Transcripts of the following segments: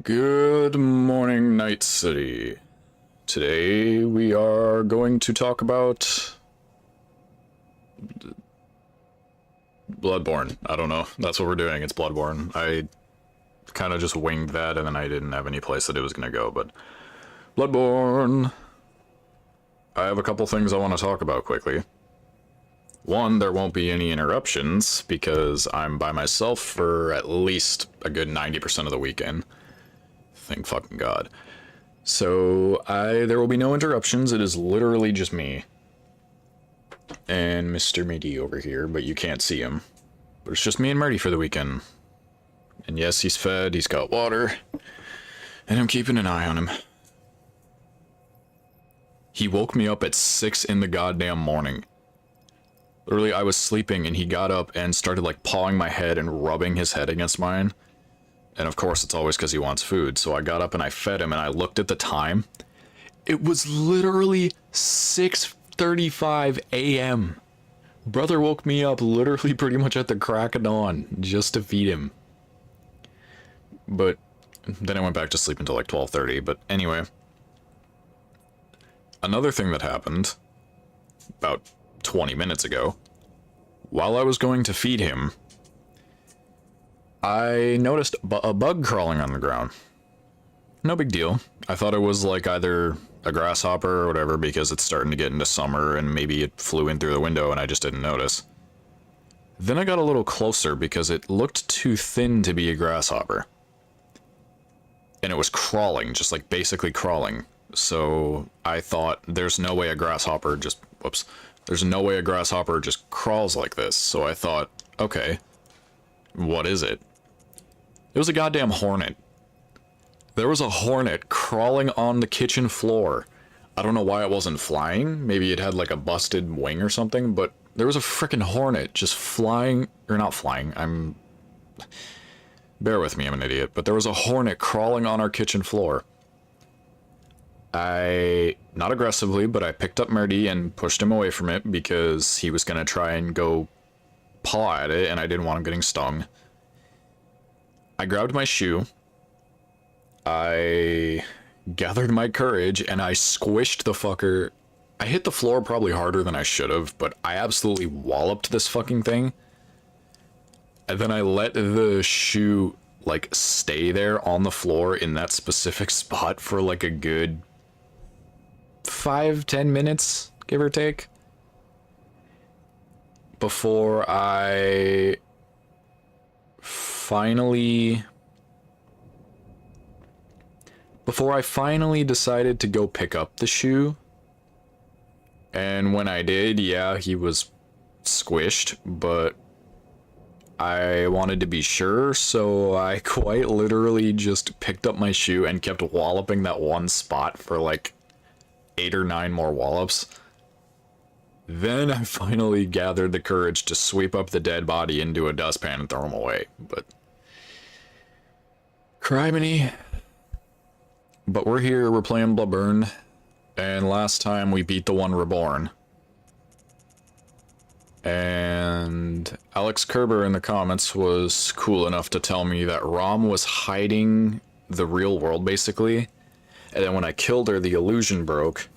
Good morning, Night City. Today we are going to talk about Bloodborne. I don't know. That's what we're doing. It's Bloodborne. I kind of just winged that and then I didn't have any place that it was going to go, but Bloodborne. I have a couple things I want to talk about quickly. One, there won't be any interruptions because I'm by myself for at least a good 90% of the weekend. Thank fucking God. So, there will be no interruptions. It is literally just me. And Mr. Midi over here, but you can't see him. But it's just me and Marty for the weekend. And yes, he's fed, he's got water. And I'm keeping an eye on him. He woke me up at 6 in the goddamn morning. Literally, I was sleeping and he got up and started like pawing my head and rubbing his head against mine. And of course, it's always because he wants food. So I got up and I fed him and I looked at the time. It was literally 6:35 a.m. Brother woke me up literally pretty much at the crack of dawn just to feed him. But then I went back to sleep until like 12:30. But anyway, another thing that happened about 20 minutes ago, while I was going to feed him, I noticed a bug crawling on the ground. No big deal. I thought it was like either a grasshopper or whatever because it's starting to get into summer and maybe it flew in through the window and I just didn't notice. Then I got a little closer because it looked too thin to be a grasshopper. And it was crawling, just like basically crawling. So I thought there's no way a grasshopper just, there's no way a grasshopper just crawls like this. So I thought, okay, what is it? It was a goddamn hornet. There was a hornet crawling on the kitchen floor. I don't know why it wasn't flying. Maybe it had like a busted wing or something, but there was a frickin' hornet just flying, or not flying, bear with me, I'm an idiot, but there was a hornet crawling on our kitchen floor. Not aggressively, but I picked up Merdy and pushed him away from it because he was gonna try and go paw at it and I didn't want him getting stung. I grabbed my shoe, I gathered my courage, and I squished the fucker. I hit the floor probably harder than I should have, but I absolutely walloped this fucking thing. And then I let the shoe, like, stay there on the floor in that specific spot for like a good 5-10 minutes, give or take. Before I finally decided to go pick up the shoe. And when I did, yeah, he was squished, but I wanted to be sure, so I quite literally just picked up my shoe and kept walloping that one spot for like 8 or 9 more wallops. Then I finally gathered the courage to sweep up the dead body into a dustpan and throw him away, but criminy. But we're here, we're playing Bloodborne, and last time we beat the one reborn. And Alex Kerber in the comments was cool enough to tell me that Rom was hiding the real world, basically. And then when I killed her, the illusion broke,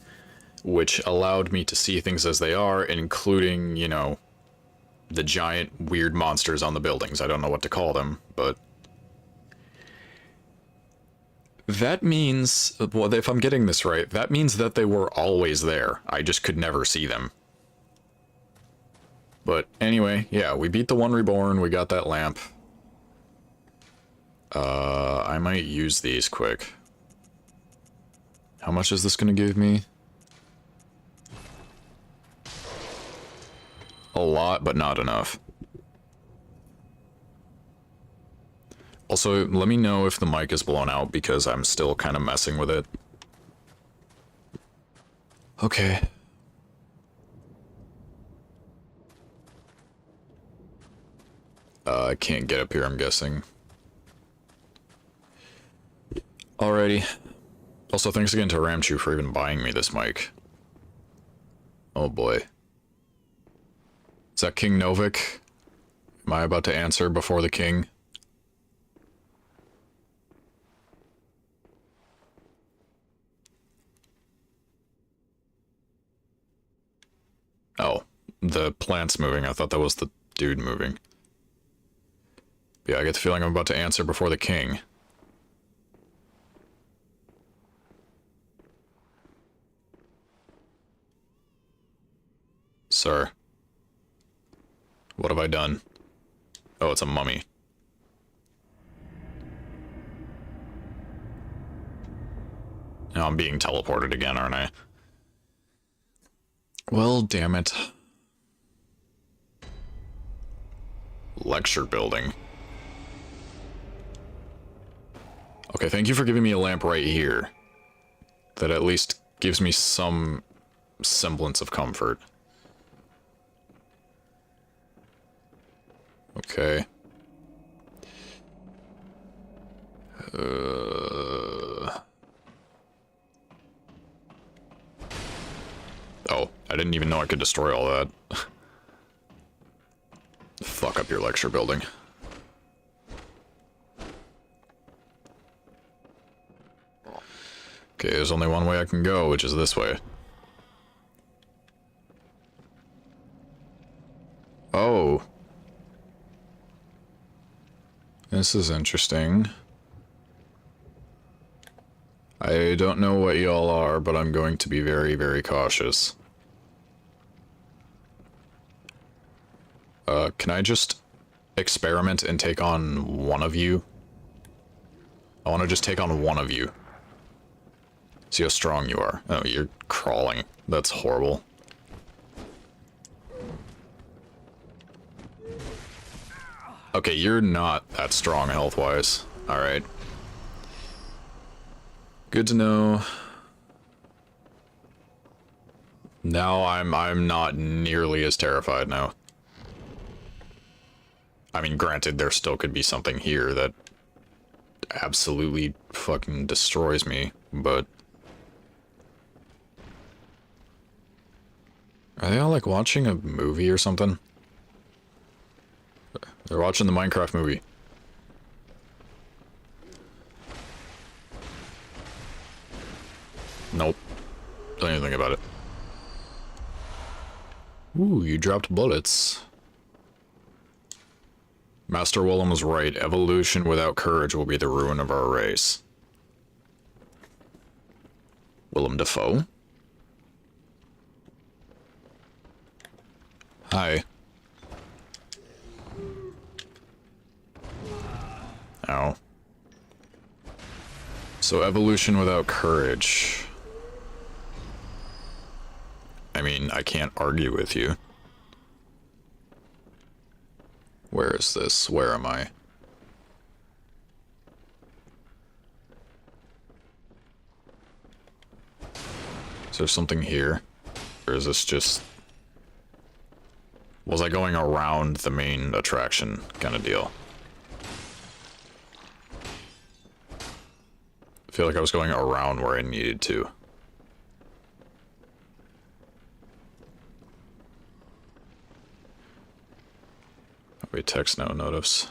which allowed me to see things as they are, including, you know, the giant weird monsters on the buildings. I don't know what to call them, but that means, well, if I'm getting this right, that means that they were always there. I just could never see them. But anyway, yeah, we beat the one reborn, we got that lamp. I might use these quick. How much is this gonna give me? A lot, but not enough. Also, let me know if the mic is blown out because I'm still kind of messing with it. Okay. I can't get up here, I'm guessing. Alrighty. Also, thanks again to Ramchu for even buying me this mic. Oh boy. Is that King Novik? Am I about to answer before the king? the plant's moving. I thought that was the dude moving. Yeah, I get the feeling I'm about to answer before the king. Sir. What have I done? Oh, it's a mummy. Now I'm being teleported again, aren't I? Well, damn it. Lecture building. Okay, thank you for giving me a lamp right here. That at least gives me some semblance of comfort. Okay. Oh, I didn't even know I could destroy all that. Fuck up your lecture building. Okay, there's only one way I can go, which is this way. Oh. This is interesting. I don't know what y'all are, but I'm going to be very, very cautious. Can I just experiment and take on one of you? I want to just take on one of you. See how strong you are. Oh, you're crawling. That's horrible. Okay, you're not that strong health-wise. Alright. Good to know. Now I'm not nearly as terrified now. I mean, granted, there still could be something here that absolutely fucking destroys me, but... Are they all, like, watching a movie or something? They're watching the Minecraft movie. Nope. Don't even think about it. Ooh, you dropped bullets. Master Willem was right. Evolution without courage will be the ruin of our race. Willem Dafoe? Hi. Ow. So evolution without courage. I mean, I can't argue with you. Where is this? Where am I? Is there something here? Or is this just... Was I going around the main attraction kind of deal? I feel like I was going around where I needed to. Wait, text no notice.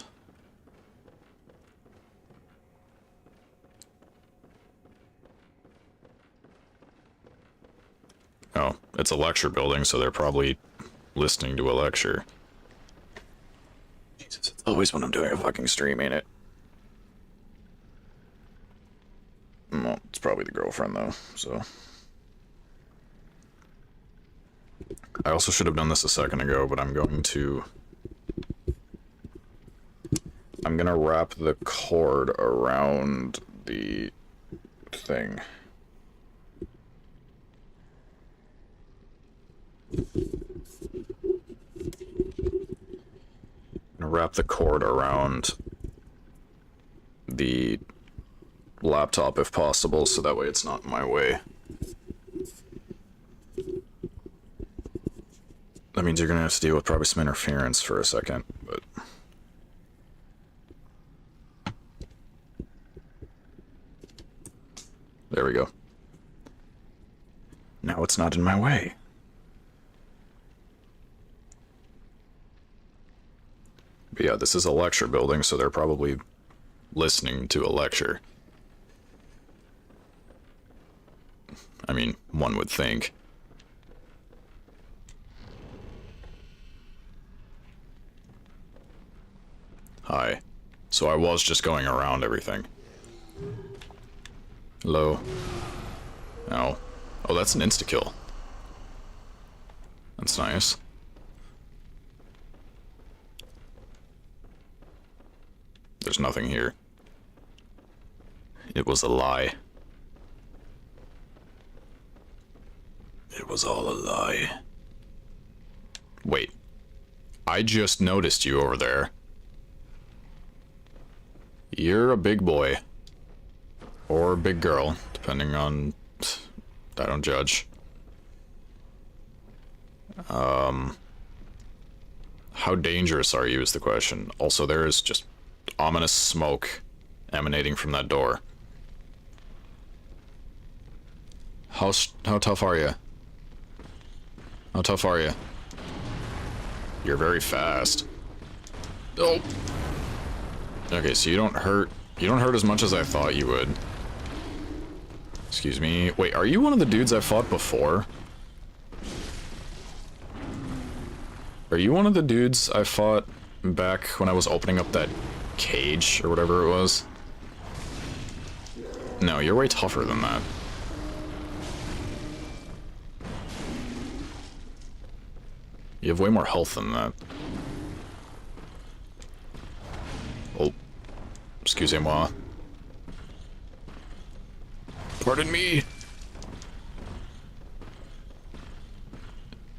Oh, it's a lecture building, so they're probably listening to a lecture. Jesus, it's always when I'm doing a fucking stream, ain't it? Well, it's probably the girlfriend, though, so... I also should have done this a second ago, but I'm gonna wrap the cord around the thing. Wrap the cord around the laptop if possible, so that way it's not in my way. That means you're gonna have to deal with probably some interference for a second, but... There we go. Now it's not in my way. But yeah, this is a lecture building, so they're probably listening to a lecture. I mean, one would think. Hi. So I was just going around everything. Hello. Oh. Oh, that's an insta-kill. That's nice. There's nothing here. It was a lie. It was all a lie. Wait. I just noticed you over there. You're a big boy. Or a big girl, depending on... I don't judge. How dangerous are you is the question. Also, there is just ominous smoke emanating from that door. How tough are you? How tough are you? You're very fast. Oh. Okay, so you don't hurt as much as I thought you would. Excuse me. Wait, are you one of the dudes I fought before? Are you one of the dudes I fought back when I was opening up that cage or whatever it was? No, you're way tougher than that. You have way more health than that. Oh. Excusez-moi. Pardon me!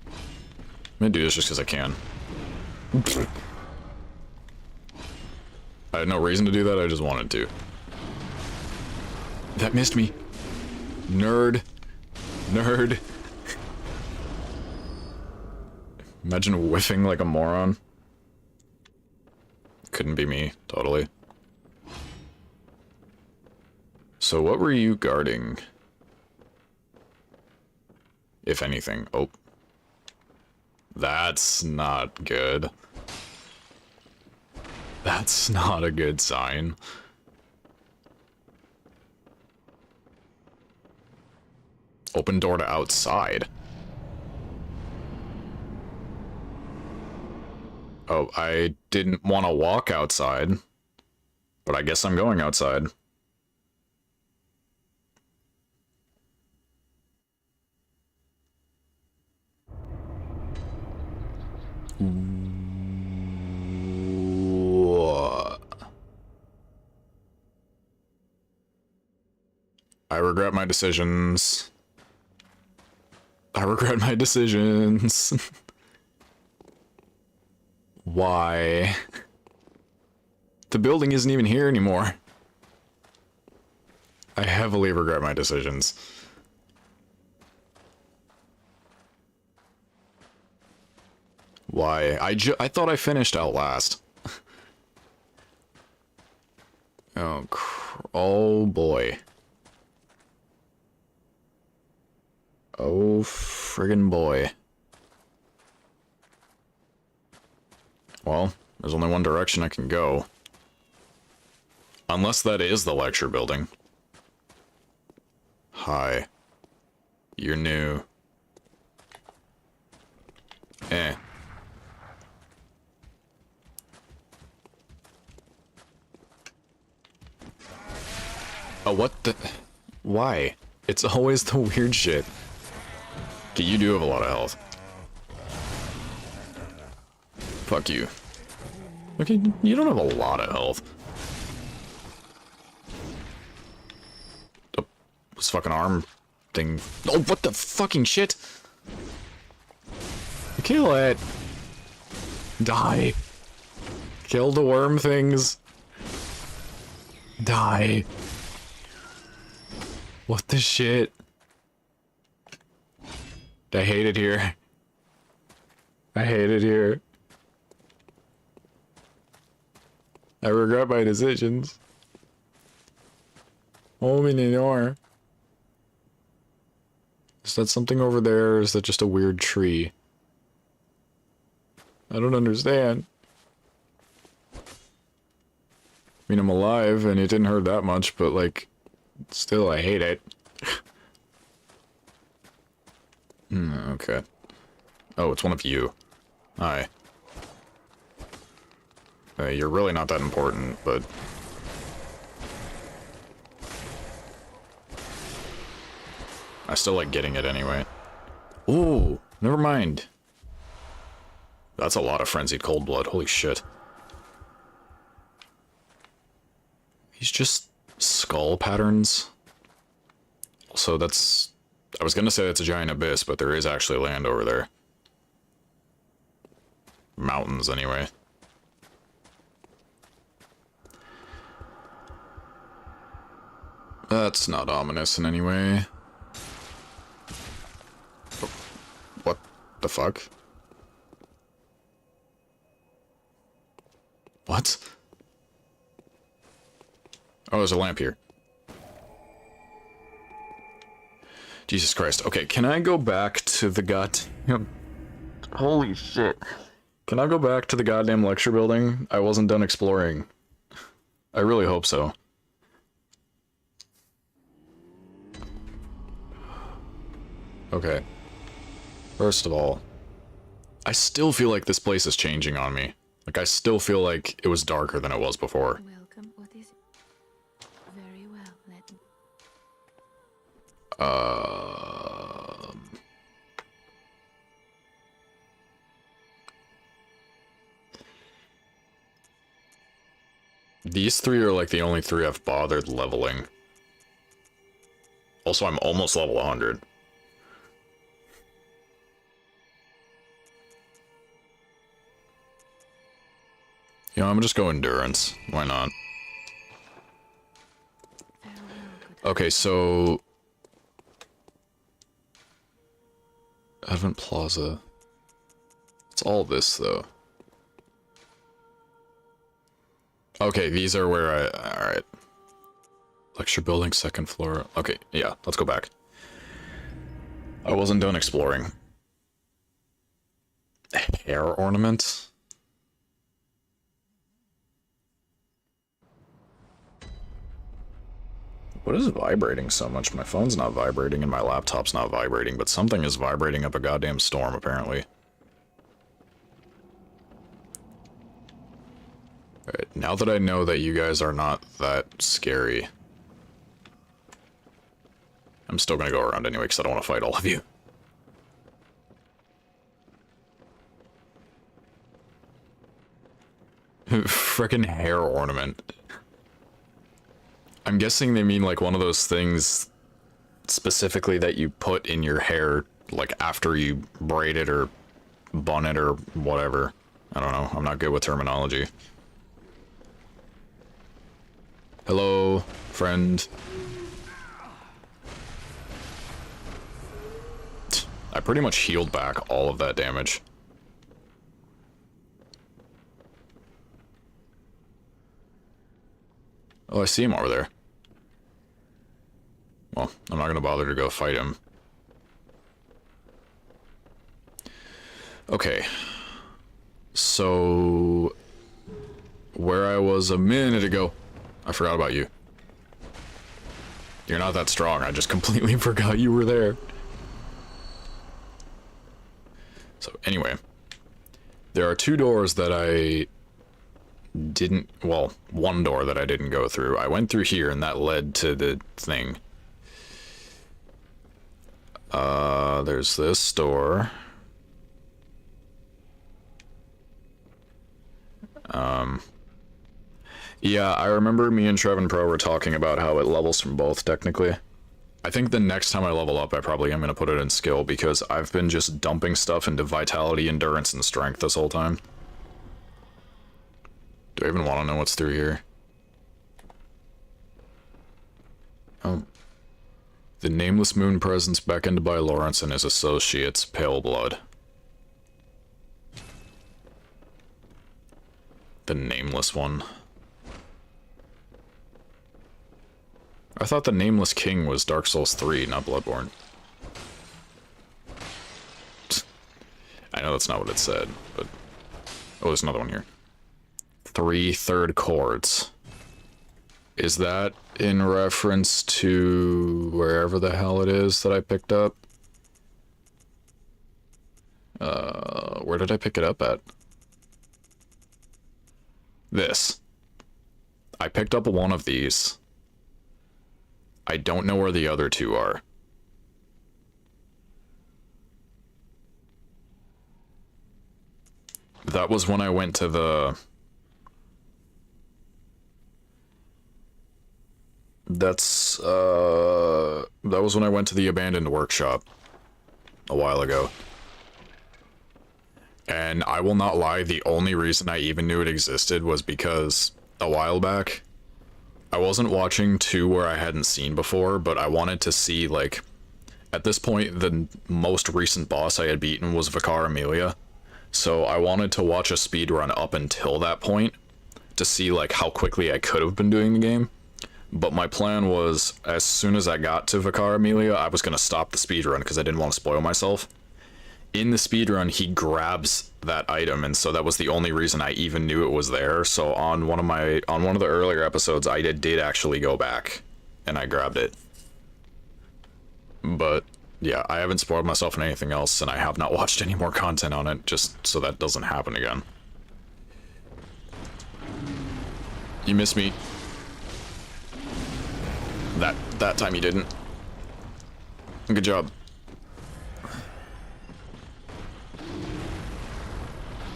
I'm gonna do this just because I can. I had no reason to do that, I just wanted to. That missed me. Nerd. Nerd. Imagine whiffing like a moron. Couldn't be me, totally. So what were you guarding? If anything. Oh. That's not good. That's not a good sign. Open door to outside. Oh, I didn't want to walk outside, but I guess I'm going outside. I regret my decisions. I regret my decisions. Why? The building isn't even here anymore. I heavily regret my decisions. Why? I thought I finished out last. Oh boy. Oh friggin' boy. Well, there's only one direction I can go. Unless that is the lecture building. Hi. You're new. Eh. Oh, what the... Why? It's always the weird shit. Okay, you do have a lot of health. Fuck you. Okay, you don't have a lot of health. Oh, this fucking arm thing. Oh, what the fucking shit? Kill it. Die. Kill the worm things. Die. What the shit? I hate it here. I hate it here. I regret my decisions. Open the door. Is that something over there, or is that just a weird tree? I don't understand. I mean, I'm alive, and it didn't hurt that much, but, like, still, I hate it. Okay. Oh, it's one of you. Hi. You're really not that important, but... I still like getting it anyway. Ooh, never mind. That's a lot of frenzied cold blood, holy shit. These just skull patterns. Also, that's... I was gonna say that's a giant abyss, but there is actually land over there. Mountains, anyway. That's not ominous in any way. What the fuck? What? Oh, there's a lamp here. Jesus Christ. Okay, can I go back to the goddamn... Holy shit. Can I go back to the goddamn lecture building? I wasn't done exploring. I really hope so. Okay. First of all, I still feel like this place is changing on me. Like, I still feel like it was darker than it was before. Welcome. What is it? Very well. Let me... These three are like the only three I've bothered leveling. Also, I'm almost level 100. You know, I'm gonna just go endurance. Why not? Okay, so... Advent Plaza. It's all this, though. Okay, these are where I... Alright. Lecture building, second floor. Okay, yeah, let's go back. I wasn't done exploring. Hair ornament? What is vibrating so much? My phone's not vibrating and my laptop's not vibrating, but something is vibrating up a goddamn storm, apparently. Alright, now that I know that you guys are not that scary, I'm still gonna go around anyway, because I don't want to fight all of you. Frickin' hair ornament. I'm guessing they mean like one of those things specifically that you put in your hair, like after you braid it or bun it or whatever. I don't know, I'm not good with terminology. Hello, friend. I pretty much healed back all of that damage. Oh, I see him over there. Well, I'm not gonna bother to go fight him. Okay. So... where I was a minute ago... I forgot about you. You're not that strong, I just completely forgot you were there. So, anyway. There are two doors that I... didn't... well, one door that I didn't go through. I went through here and that led to the thing. There's this door. Yeah, I remember me and Trevin Pro were talking about how it levels from both, technically. I think the next time I level up, I probably am going to put it in skill, because I've been just dumping stuff into vitality, endurance, and strength this whole time. Do I even want to know what's through here? Oh. The Nameless Moon presence beckoned by Lawrence and his associates, Pale Blood. The Nameless one. I thought the Nameless King was Dark Souls 3, not Bloodborne. I know that's not what it said, but... oh, there's another one here. 3 third chords. Is that in reference to wherever the hell it is that I picked up? Where did I pick it up at? this. I picked up one of these. I don't know where the other two are. That was when I went to the... That was when I went to the abandoned workshop a while ago. And I will not lie, the only reason I even knew it existed was because a while back, I wasn't watching 2 where I hadn't seen before, but I wanted to see, like, at this point, the most recent boss I had beaten was Vicar Amelia. So I wanted to watch a speedrun up until that point to see, like, how quickly I could have been doing the game. But my plan was, as soon as I got to Vicar Amelia, I was going to stop the speedrun because I didn't want to spoil myself. In the speedrun, he grabs that item, and so that was the only reason I even knew it was there. So on one of the earlier episodes, I did actually go back and I grabbed it. But yeah, I haven't spoiled myself in anything else, and I have not watched any more content on it, just so that doesn't happen again. You missed me. That time you didn't. Good job.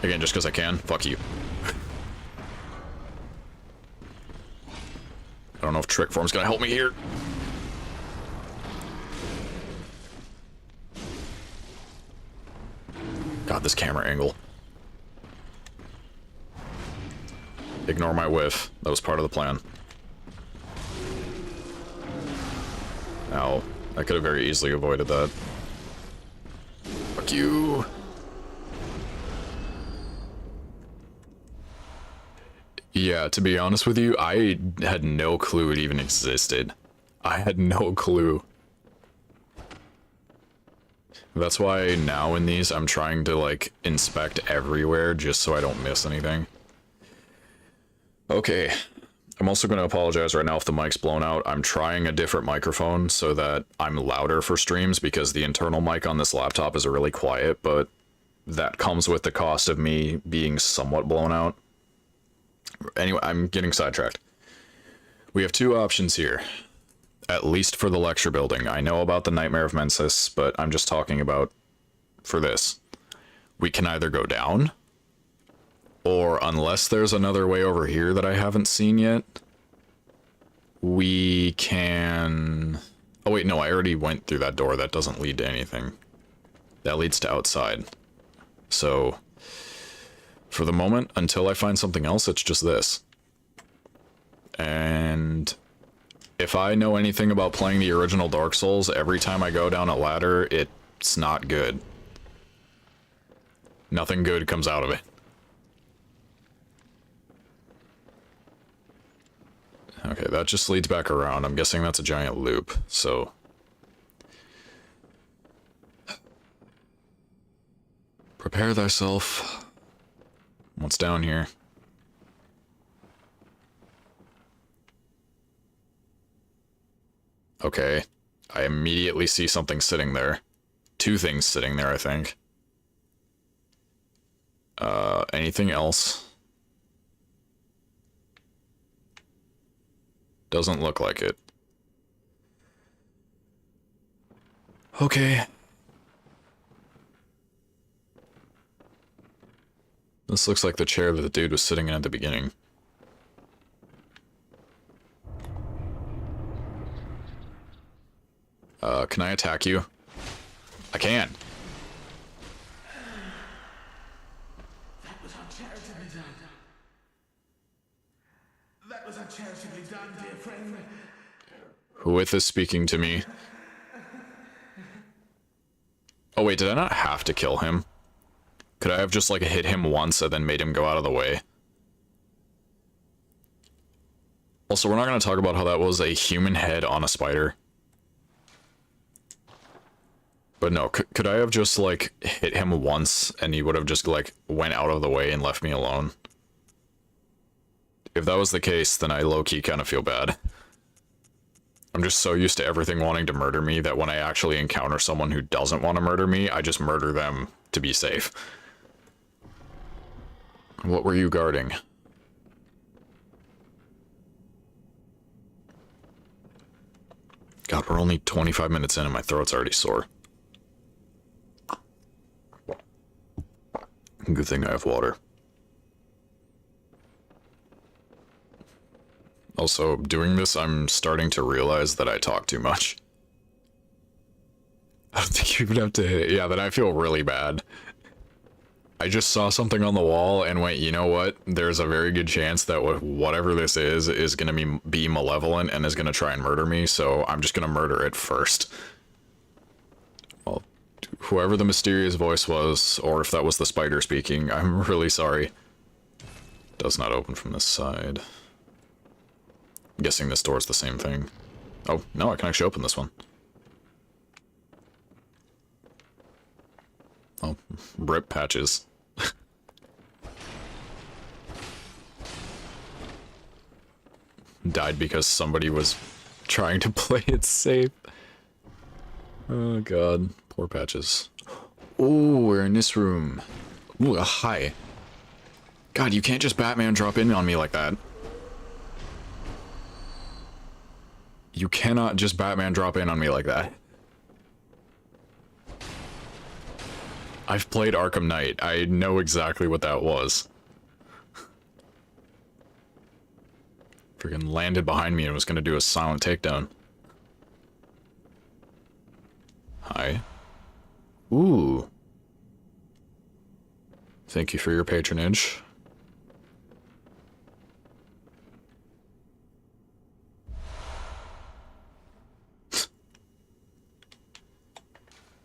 Again, just because I can. Fuck you. I don't know if trick form's gonna help me here. God, this camera angle. Ignore my whiff. That was part of the plan. Ow. I could have very easily avoided that. Fuck you. Yeah, to be honest with you, I had no clue it even existed. I had no clue. That's why now in these, I'm trying to, like, inspect everywhere just so I don't miss anything. Okay. I'm also going to apologize right now if the mic's blown out. I'm trying a different microphone so that I'm louder for streams because the internal mic on this laptop is really quiet, but that comes with the cost of me being somewhat blown out. Anyway, I'm getting sidetracked. We have 2 options here, at least for the lecture building. I know about the Nightmare of Mensis, but I'm just talking about for this. We can either go down, or unless there's another way over here that I haven't seen yet, we can... Oh wait, no, I already went through that door. That doesn't lead to anything. That leads to outside. So... for the moment, until I find something else, it's just this. And if I know anything about playing the original Dark Souls, every time I go down a ladder, it's not good. Nothing good comes out of it. Okay, that just leads back around. I'm guessing that's a giant loop, so... prepare thyself. What's down here? Okay. I immediately see something sitting there. 2 things sitting there, I think. Anything else? Doesn't look like it. Okay. This looks like the chair that the dude was sitting in at the beginning. Can I attack you? I can. That was uncharitably done. That was uncharitably done, dear friend. Who is speaking to me? Oh wait, did I not have to kill him? Could I have just, like, hit him once and then made him go out of the way? Also, we're not going to talk about how that was a human head on a spider. But no, could I have just, like, hit him once and he would have just, like, went out of the way and left me alone? If that was the case, then I low-key kind of feel bad. I'm just so used to everything wanting to murder me that when I actually encounter someone who doesn't want to murder me, I just murder them to be safe. What were you guarding? God, we're only 25 minutes in and my throat's already sore. Good thing I have water. Also, doing this, I'm starting to realize that I talk too much. I don't think you even have to hit it. Yeah, then I feel really bad. I just saw something on the wall and went, you know what? There's a very good chance that whatever this is going to be malevolent and is going to try and murder me, so I'm just going to murder it first. Well, whoever the mysterious voice was, or if that was the spider speaking, I'm really sorry. Does not open from this side. I'm guessing this door's the same thing. Oh, no, I can actually open this one. Oh, rip patches. Died because somebody was trying to play it safe. Oh god, poor patches. Oh, we're in this room. Ooh, hi. God, you can't just Batman drop in on me like that. You cannot just Batman drop in on me like that. I've played Arkham Knight. I know exactly what that was. Freaking landed behind me and was gonna do a silent takedown. Hi. Ooh. Thank you for your patronage.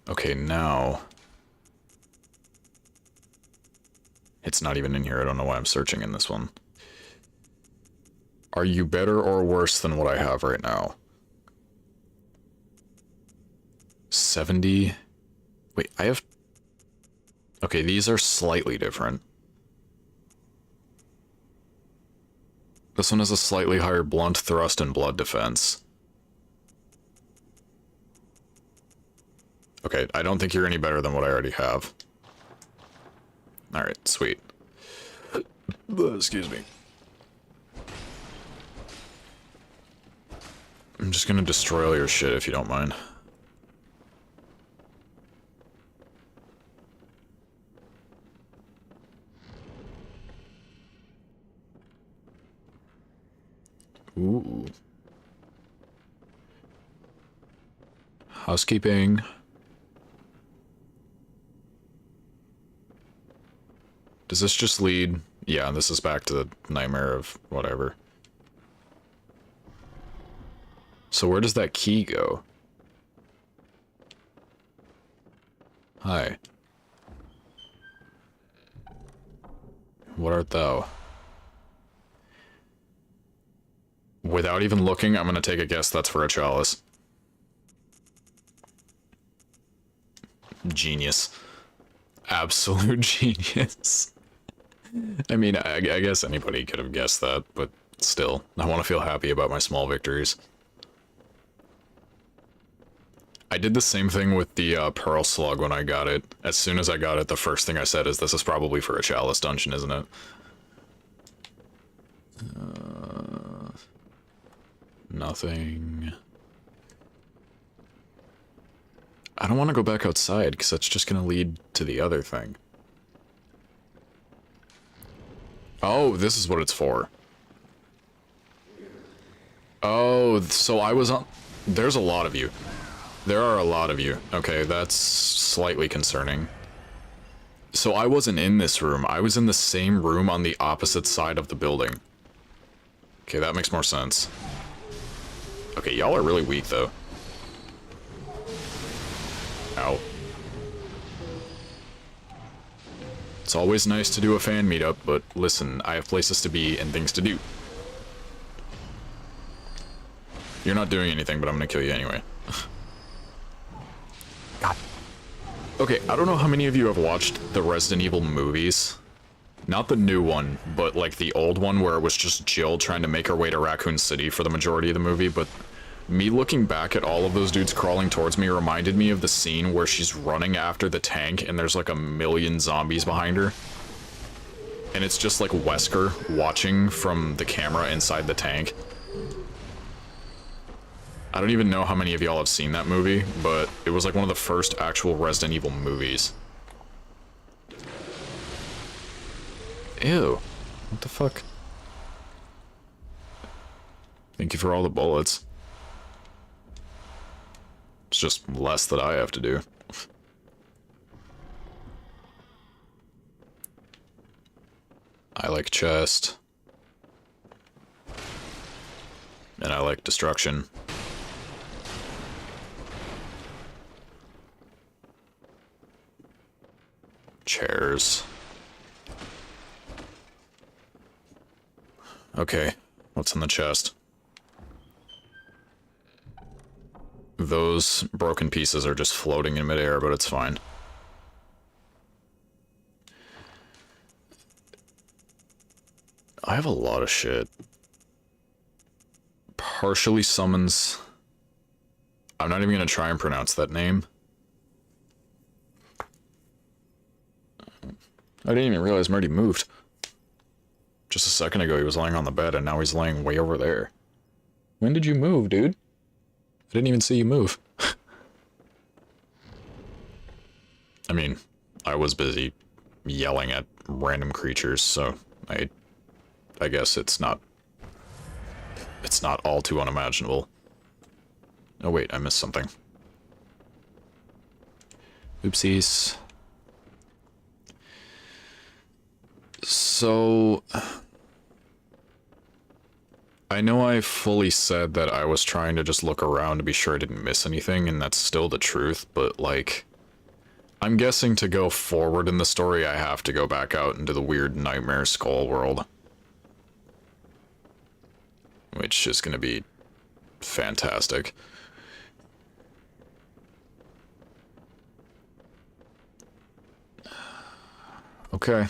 Okay, now... It's not even in here. I don't know why I'm searching in this one. Are you better or worse than what I have right now? 70? Wait, I have... Okay, these are slightly different. This one has a slightly higher blunt thrust and blood defense. Okay, I don't think you're any better than what I already have. Alright, sweet. Excuse me. I'm just gonna destroy all your shit if you don't mind. Ooh. Housekeeping. Does this just lead? Yeah, this is back to the nightmare of whatever. So where does that key go? Hi. What art thou? Without even looking, I'm gonna take a guess that's for a chalice. Genius. Absolute genius. I mean, I guess anybody could have guessed that, but still, I want to feel happy about my small victories. I did the same thing with the Pearl Slug when I got it. As soon as I got it, the first thing I said is, this is probably for a chalice dungeon, isn't it? Nothing. I don't want to go back outside, because that's just going to lead to the other thing. Oh, this is what it's for. Oh, so I was on... There's a lot of you. There are a lot of you. Okay, that's slightly concerning. So I wasn't in this room. I was in the same room on the opposite side of the building. Okay, that makes more sense. Okay, y'all are really weak, though. Ow. It's always nice to do a fan meetup, but listen, I have places to be and things to do. You're not doing anything, but I'm gonna kill you anyway. God. Okay, I don't know how many of you have watched the Resident Evil movies. Not the new one, but like the old one where it was just Jill trying to make her way to Raccoon City for the majority of the movie, but me looking back at all of those dudes crawling towards me reminded me of the scene where she's running after the tank and there's like a million zombies behind her. And it's just like Wesker watching from the camera inside the tank. I don't even know how many of y'all have seen that movie, but it was like one of the first actual Resident Evil movies. Ew. What the fuck? Thank you for all the bullets. It's just less that I have to do. I like chest. And I like destruction. Chairs. Okay, what's in the chest? Those broken pieces are just floating in midair, but it's fine. I have a lot of shit. Partially summons... I'm not even gonna try and pronounce that name. I didn't even realize Marty moved. Just a second ago he was laying on the bed and now he's laying way over there. When did you move, dude? I didn't even see you move. I mean, I was busy yelling at random creatures, so I guess it's not all too unimaginable. Oh wait, I missed something. Oopsies. So... I know I fully said that I was trying to just look around to be sure I didn't miss anything, and that's still the truth, but like... I'm guessing to go forward in the story I have to go back out into the weird nightmare skull world. Which is gonna be... fantastic. Okay.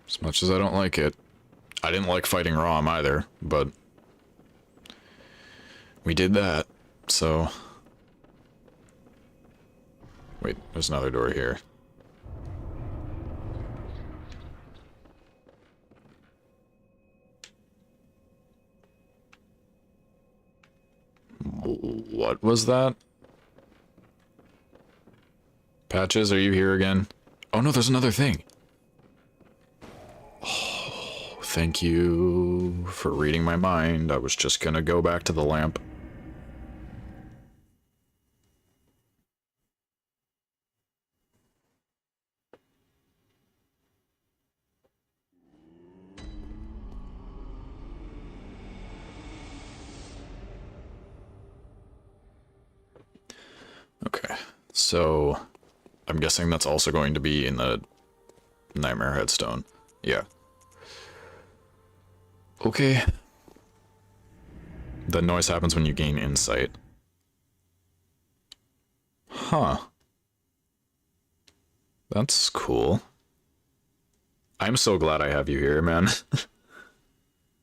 As much as I don't like it. I didn't like fighting Rom either, but... we did that, so... Wait, there's another door here. What was that? Patches, are you here again? Oh no, there's another thing. Oh, thank you for reading my mind. I was just gonna go back to the lamp. Okay, so I'm guessing that's also going to be in the Nightmare Headstone. Yeah. Okay. The noise happens when you gain insight. Huh. That's cool. I'm so glad I have you here, man.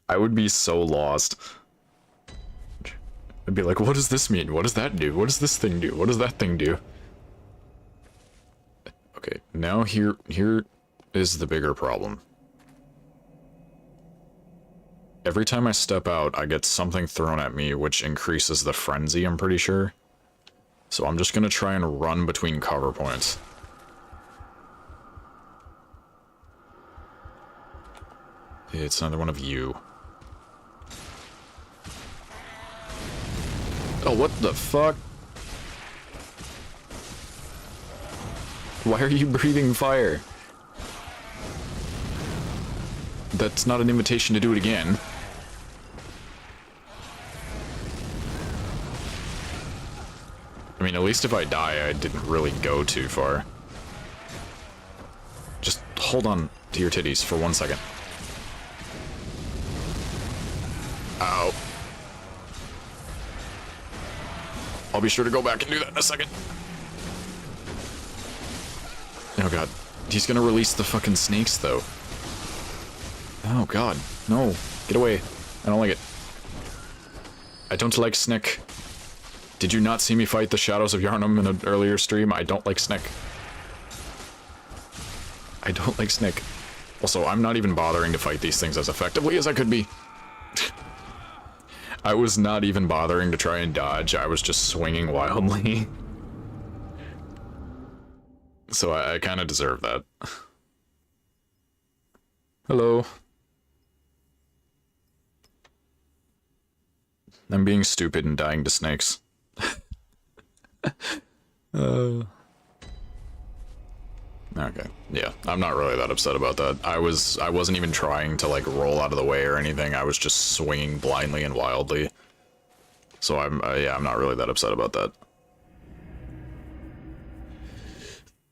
I would be so lost. I'd be like, what does this mean? What does that do? What does this thing do? What does that thing do? Okay, now here is the bigger problem. Every time I step out, I get something thrown at me, which increases the frenzy, I'm pretty sure. So I'm just gonna try and run between cover points. It's another one of you. Oh, what the fuck? Why are you breathing fire? That's not an invitation to do it again. I mean, at least if I die, I didn't really go too far. Just hold on to your titties for 1 second. Ow. I'll be sure to go back and do that in a second. Oh god. He's gonna release the fucking snakes, though. Oh god. No. Get away. I don't like it. I don't like Snick. Did you not see me fight the Shadows of Yharnam in an earlier stream? I don't like Snick. I don't like Snick. Also, I'm not even bothering to fight these things as effectively as I could be. I was not even bothering to try and dodge, I was just swinging wildly. So I kind of deserve that. Hello. I'm being stupid and dying to snakes. Okay. Yeah, I'm not really that upset about that. I wasn't even trying to like roll out of the way or anything. I was just swinging blindly and wildly. So yeah, I'm not really that upset about that.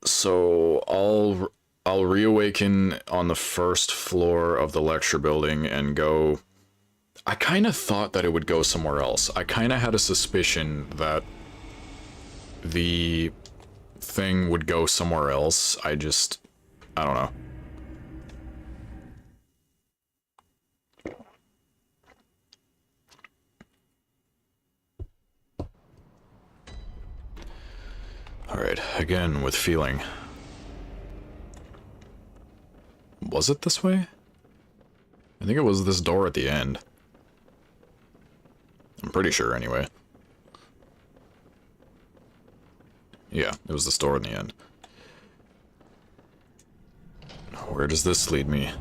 So I'll reawaken on the first floor of the lecture building and go. I kind of thought that it would go somewhere else. I kind of had a suspicion that the thing would go somewhere else. I don't know. Alright, again with feeling. Was it this way? I think it was this door at the end. I'm pretty sure, anyway. Yeah, it was this door in the end. Where does this lead me?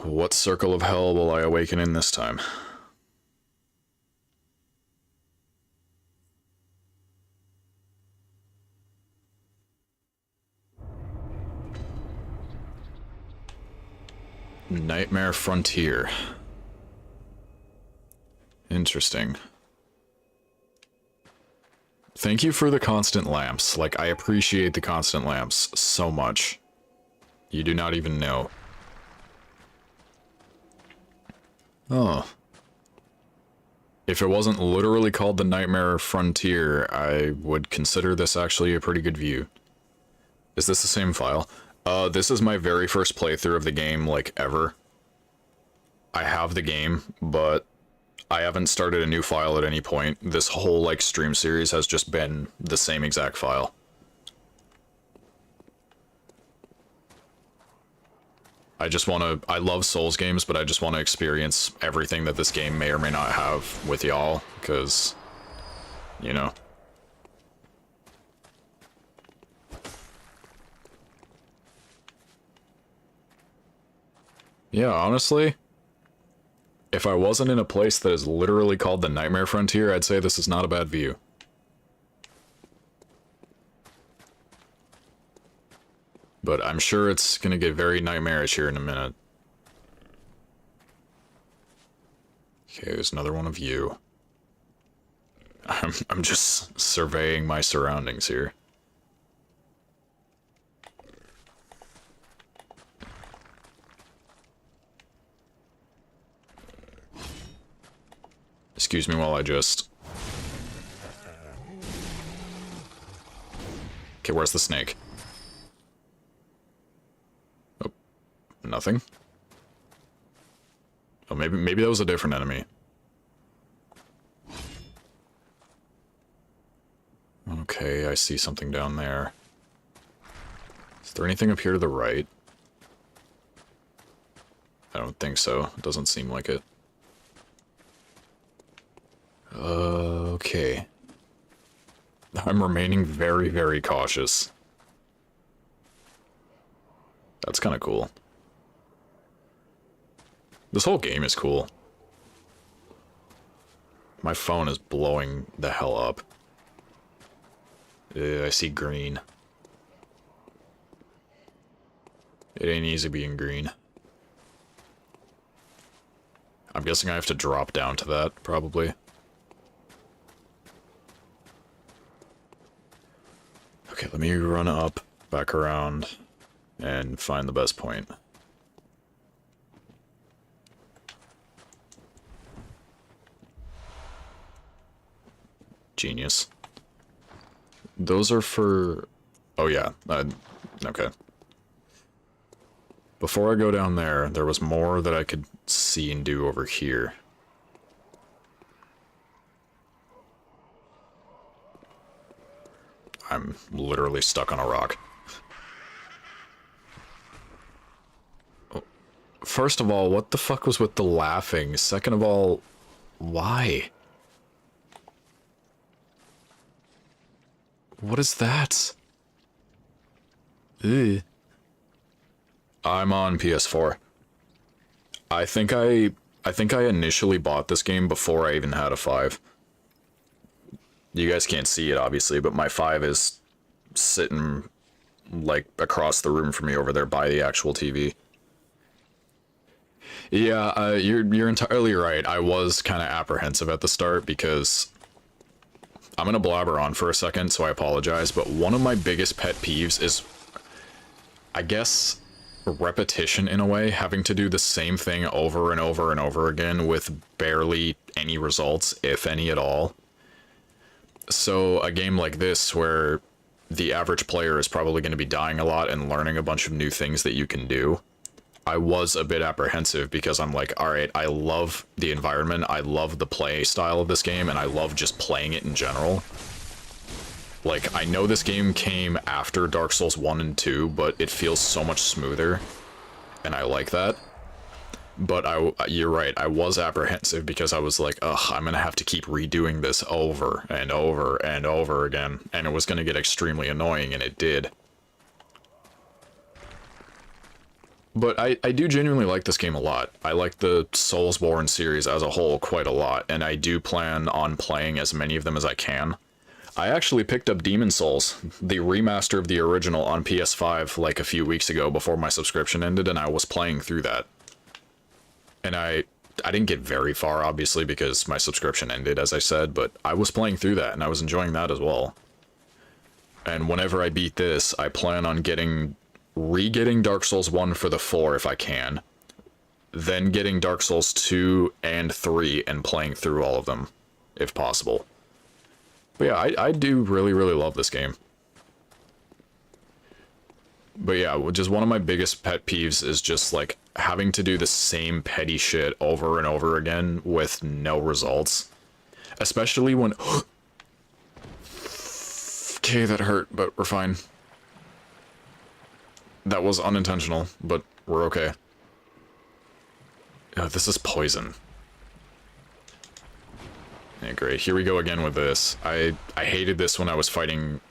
What circle of hell will I awaken in this time? Nightmare Frontier. Interesting. Thank you for the constant lamps. Like, I appreciate the constant lamps so much. You do not even know. Oh. If it wasn't literally called the Nightmare Frontier, I would consider this actually a pretty good view. Is this the same file? This is my very first playthrough of the game, like, ever. I have the game, but I haven't started a new file at any point. This whole, like, stream series has just been the same exact file. I love Souls games, but I just want to experience everything that this game may or may not have with y'all, because, you know. Yeah, honestly, if I wasn't in a place that is literally called the Nightmare Frontier, I'd say this is not a bad view. But I'm sure it's gonna get very nightmarish here in a minute. Okay, there's another one of you. I'm just surveying my surroundings here. Excuse me while I just... Okay, where's the snake? Oh, nothing? Oh, maybe that was a different enemy. Okay, I see something down there. Is there anything up here to the right? I don't think so. It doesn't seem like it. Okay. I'm remaining very, very cautious. That's kind of cool. This whole game is cool. My phone is blowing the hell up. I see green. It ain't easy being green. I'm guessing I have to drop down to that, probably. Okay, let me run up, back around, and find the best point. Genius. Those are for... Oh yeah, okay. Before I go down there, there was more that I could see and do over here. I'm literally stuck on a rock. Oh, First of all, what the fuck was with the laughing? Second of all, why? What is that? Ew. I'm on PS4. I think I initially bought this game before I even had a 5. You guys can't see it obviously, but my 5 is sitting like across the room from me over there by the actual TV. Yeah, you're entirely right. I was kind of apprehensive at the start because I'm gonna blabber on for a second, so I apologize, but one of my biggest pet peeves is, I guess, repetition in a way, having to do the same thing over and over and over again with barely any results, if any at all. So a game like this where the average player is probably going to be dying a lot and learning a bunch of new things that you can do, I was a bit apprehensive because I'm like, alright, I love the environment, I love the play style of this game, and I love just playing it in general. Like, I know this game came after Dark Souls 1 and 2, but it feels so much smoother, and I like that. But you're right, I was apprehensive because I was like, ugh, I'm gonna have to keep redoing this over and over and over again, and it was gonna get extremely annoying, and it did. But I do genuinely like this game a lot. I like the Soulsborne series as a whole quite a lot, and I do plan on playing as many of them as I can. I actually picked up Demon Souls, the remaster of the original, on PS5 like a few weeks ago before my subscription ended, and I was playing through that. And I didn't get very far, obviously, because my subscription ended, as I said, but I was playing through that, and I was enjoying that as well. And whenever I beat this, I plan on re-getting Dark Souls 1 for the 4 if I can, then getting Dark Souls 2 and 3 and playing through all of them, if possible. But yeah, I do really, really love this game. But yeah, just one of my biggest pet peeves is just like having to do the same petty shit over and over again with no results. Especially when... Okay, that hurt, but we're fine. That was unintentional, but we're okay. Oh, this is poison. Yeah, great. Here we go again with this. I hated this when I was fighting...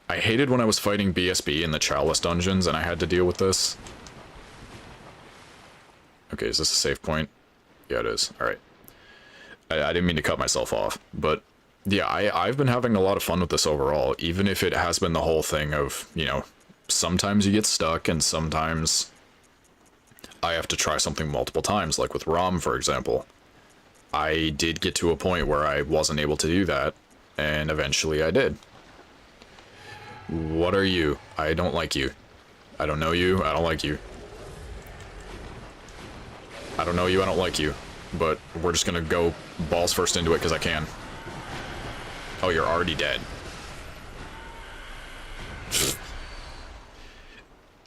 I hated when I was fighting BSB in the Chalice dungeons and I had to deal with this. Okay, is this a save point? Yeah, it is. Alright. I didn't mean to cut myself off, but... Yeah, I've been having a lot of fun with this overall, even if it has been the whole thing of, you know, sometimes you get stuck and sometimes I have to try something multiple times, like with ROM, for example. I did get to a point where I wasn't able to do that, and eventually I did. What are you? I don't like you. I don't know you, I don't like you. I don't know you, I don't like you. But we're just gonna go balls first into it because I can. Oh, you're already dead.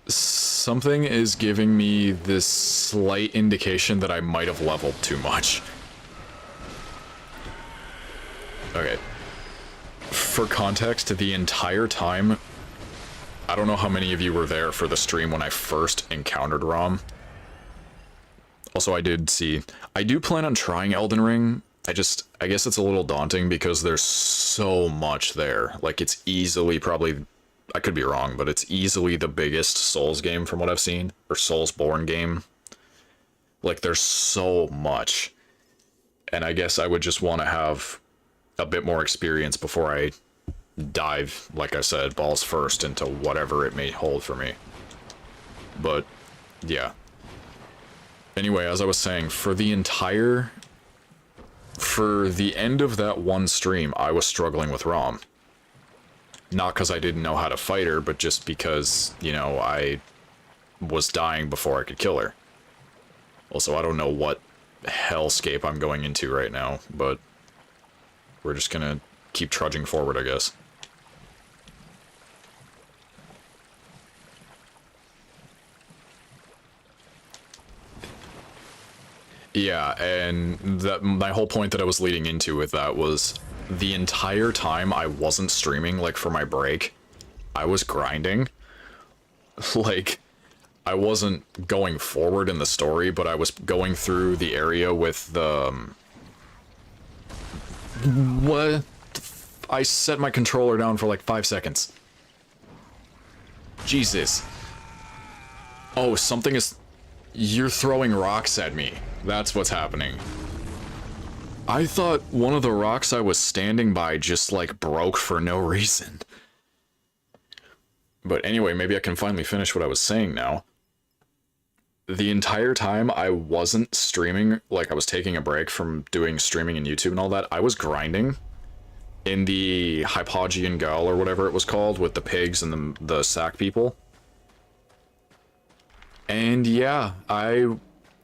Something is giving me this slight indication that I might have leveled too much. Okay. For context, the entire time, I don't know how many of you were there for the stream when I first encountered ROM. Also, I do plan on trying Elden Ring. I guess it's a little daunting because there's so much there. Like, it's easily probably, I could be wrong, but it's easily the biggest Souls game from what I've seen, or Soulsborne game. Like, there's so much. And I guess I would just want to have a bit more experience before I dive, like I said, balls first into whatever it may hold for me. But, yeah. Anyway, as I was saying, for the end of that one stream, I was struggling with ROM. Not because I didn't know how to fight her, but just because, you know, I was dying before I could kill her. Also, I don't know what hellscape I'm going into right now, but we're just gonna keep trudging forward, I guess. Yeah, and my whole point that I was leading into with that was the entire time I wasn't streaming, like for my break, I was grinding. Like, I wasn't going forward in the story, but I was going through the area with the... What? I set my controller down for like 5 seconds. Jesus. Oh, something is... You're throwing rocks at me. That's what's happening. I thought one of the rocks I was standing by just, like, broke for no reason. But anyway, maybe I can finally finish what I was saying now. The entire time I wasn't streaming, like I was taking a break from doing streaming and YouTube and all that, I was grinding in the Hypogean Gall or whatever it was called with the pigs and the sack people. And yeah, I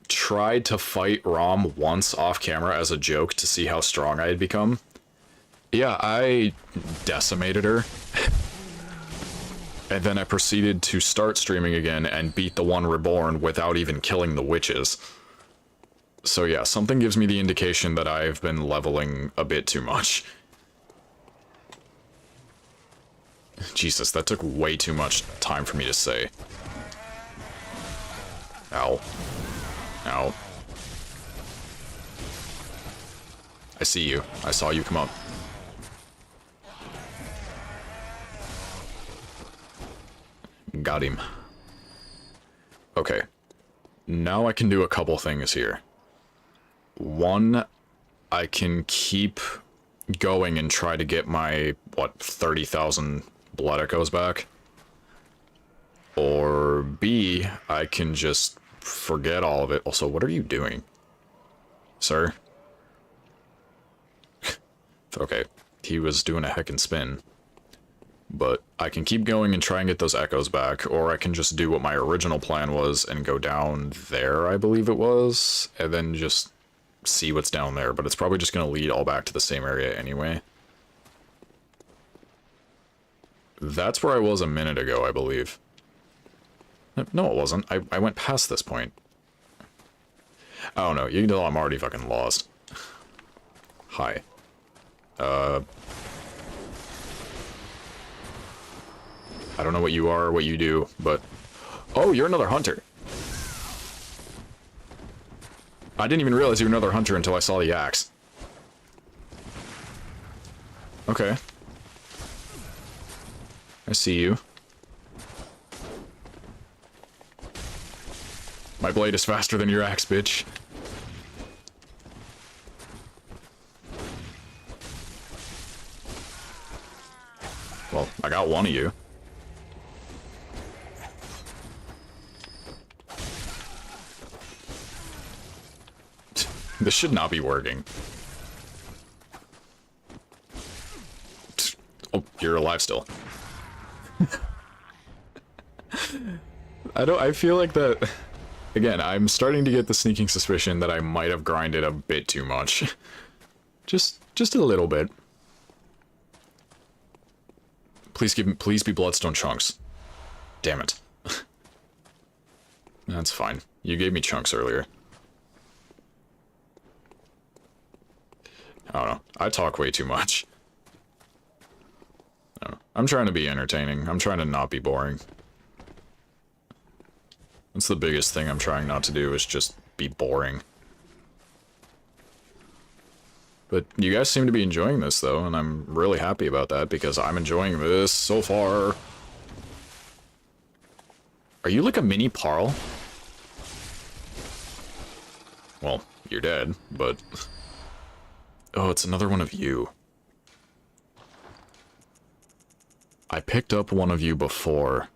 tried to fight Rom once off camera as a joke to see how strong I had become. Yeah, I decimated her. And then I proceeded to start streaming again and beat the one reborn without even killing the witches. So yeah, something gives me the indication that I've been leveling a bit too much. Jesus, that took way too much time for me to say. Ow. Ow. I see you. I saw you come up. Got him. Okay. Now I can do a couple things here. One, I can keep going and try to get my, what, 30,000 blood echoes back. Or B, I can just forget all of it. Also, what are you doing, sir? Okay, he was doing a heckin' spin. But I can keep going and try and get those echoes back, or I can just do what my original plan was and go down there, I believe it was, and then just see what's down there, but it's probably just going to lead all back to the same area anyway. That's where I was a minute ago, I believe. No, it wasn't. I went past this point. Oh no, you can tell I'm already fucking lost. Hi. I don't know what you are, what you do, but... Oh, you're another hunter. I didn't even realize you were another hunter until I saw the axe. Okay. I see you. My blade is faster than your axe, bitch. Well, I got one of you. This should not be working. Oh, you're alive still. I feel like that... Again, I'm starting to get the sneaking suspicion that I might have grinded a bit too much. Just a little bit. Please be bloodstone chunks. Damn it. That's fine. You gave me chunks earlier. I don't know. I talk way too much. I'm trying to be entertaining. I'm trying to not be boring. That's the biggest thing I'm trying not to do, is just be boring. But you guys seem to be enjoying this, though, and I'm really happy about that, because I'm enjoying this so far. Are you like a mini Parl? Well, you're dead, but... Oh, it's another one of you. I picked up one of you before.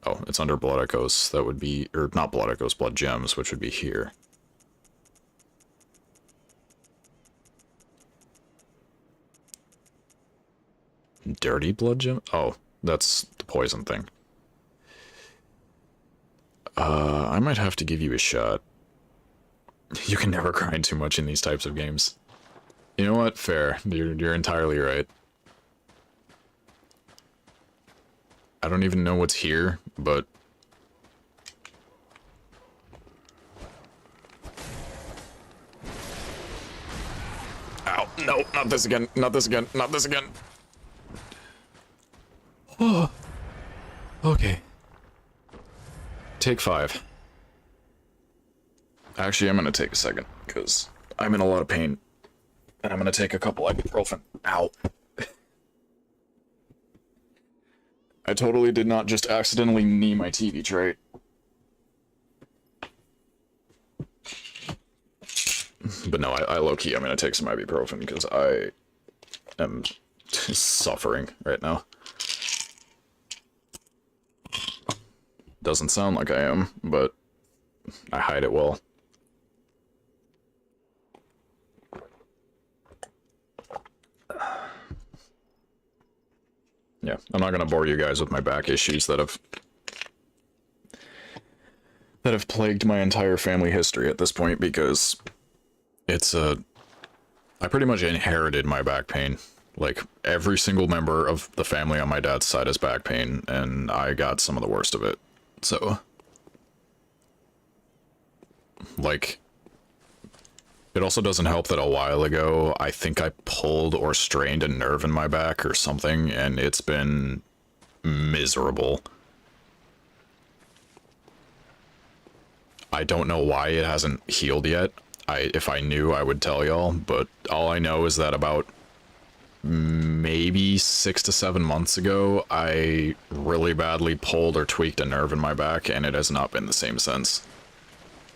Oh, it's under Blood Echoes. That would be... Or, not Blood Echoes, Blood Gems, which would be here. Dirty Blood Gem? Oh, that's the poison thing. I might have to give you a shot. You can never grind too much in these types of games. You know what? Fair. You're entirely right. I don't even know what's here, but... Ow. No, not this again. Not this again. Not this again. Oh. Okay. Take 5. Actually, I'm gonna take a second, because I'm in a lot of pain. And I'm gonna take a couple ibuprofen. Ow. I totally did not just accidentally knee my TV tray. But no, I low-key, I'm gonna take some ibuprofen, because I am suffering right now. Doesn't sound like I am, but I hide it well. Yeah, I'm not gonna bore you guys with my back issues that have plagued my entire family history at this point, because it's I pretty much inherited my back pain. Like, every single member of the family on my dad's side has back pain, and I got some of the worst of it. So, like, it also doesn't help that a while ago, I think I pulled or strained a nerve in my back or something, and it's been miserable. I don't know why it hasn't healed yet. If I knew, I would tell y'all, but all I know is that about maybe 6 to 7 months ago, I really badly pulled or tweaked a nerve in my back, and it has not been the same since.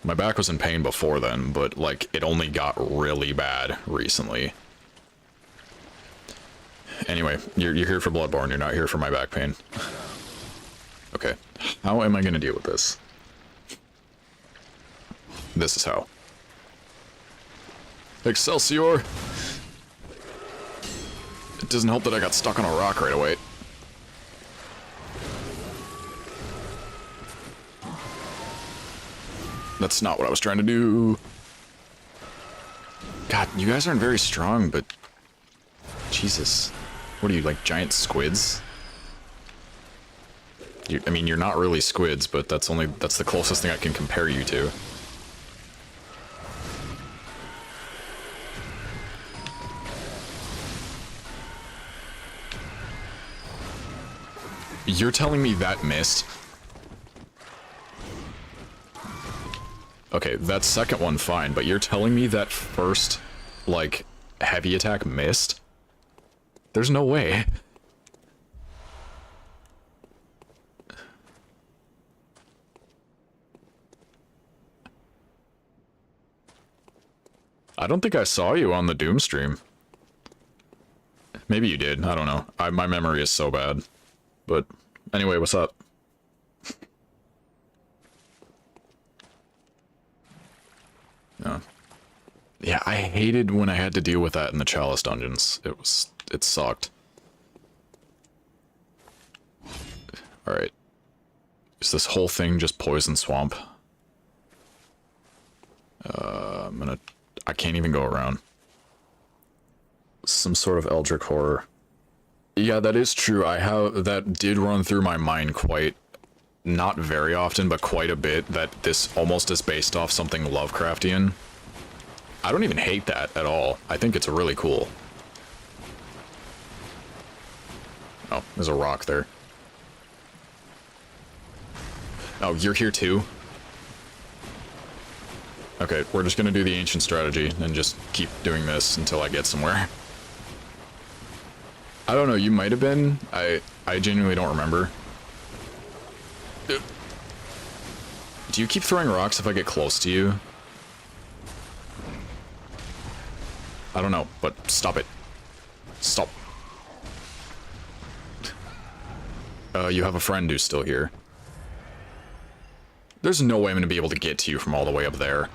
My back was in pain before then, but, like, it only got really bad recently. Anyway, you're here for Bloodborne, you're not here for my back pain. Okay, how am I gonna deal with this? This is how. Excelsior! It doesn't help that I got stuck on a rock right away. That's not what I was trying to do. God, you guys aren't very strong, but... Jesus. What are you, like giant squids? I mean, you're not really squids, but that's the closest thing I can compare you to. You're telling me that missed? Okay, that second one fine, but you're telling me that first, like, heavy attack missed? There's no way. I don't think I saw you on the Doom stream. Maybe you did, I don't know. My memory is so bad. But, anyway, what's up? Oh. Yeah, I hated when I had to deal with that in the Chalice dungeons. It sucked. Alright. Is this whole thing just poison swamp? I can't even go around. Some sort of eldritch horror. Yeah, that is true. That did run through my mind quite, not very often, but quite a bit, that this almost is based off something Lovecraftian. I don't even hate that at all. I think it's really cool. Oh, there's a rock there. Oh, you're here too? Okay, we're just gonna do the ancient strategy and just keep doing this until I get somewhere. I don't know, you might have been. I genuinely don't remember. Do you keep throwing rocks if I get close to you? I don't know, but stop it. Stop. You have a friend who's still here. There's no way I'm gonna be able to get to you from all the way up there.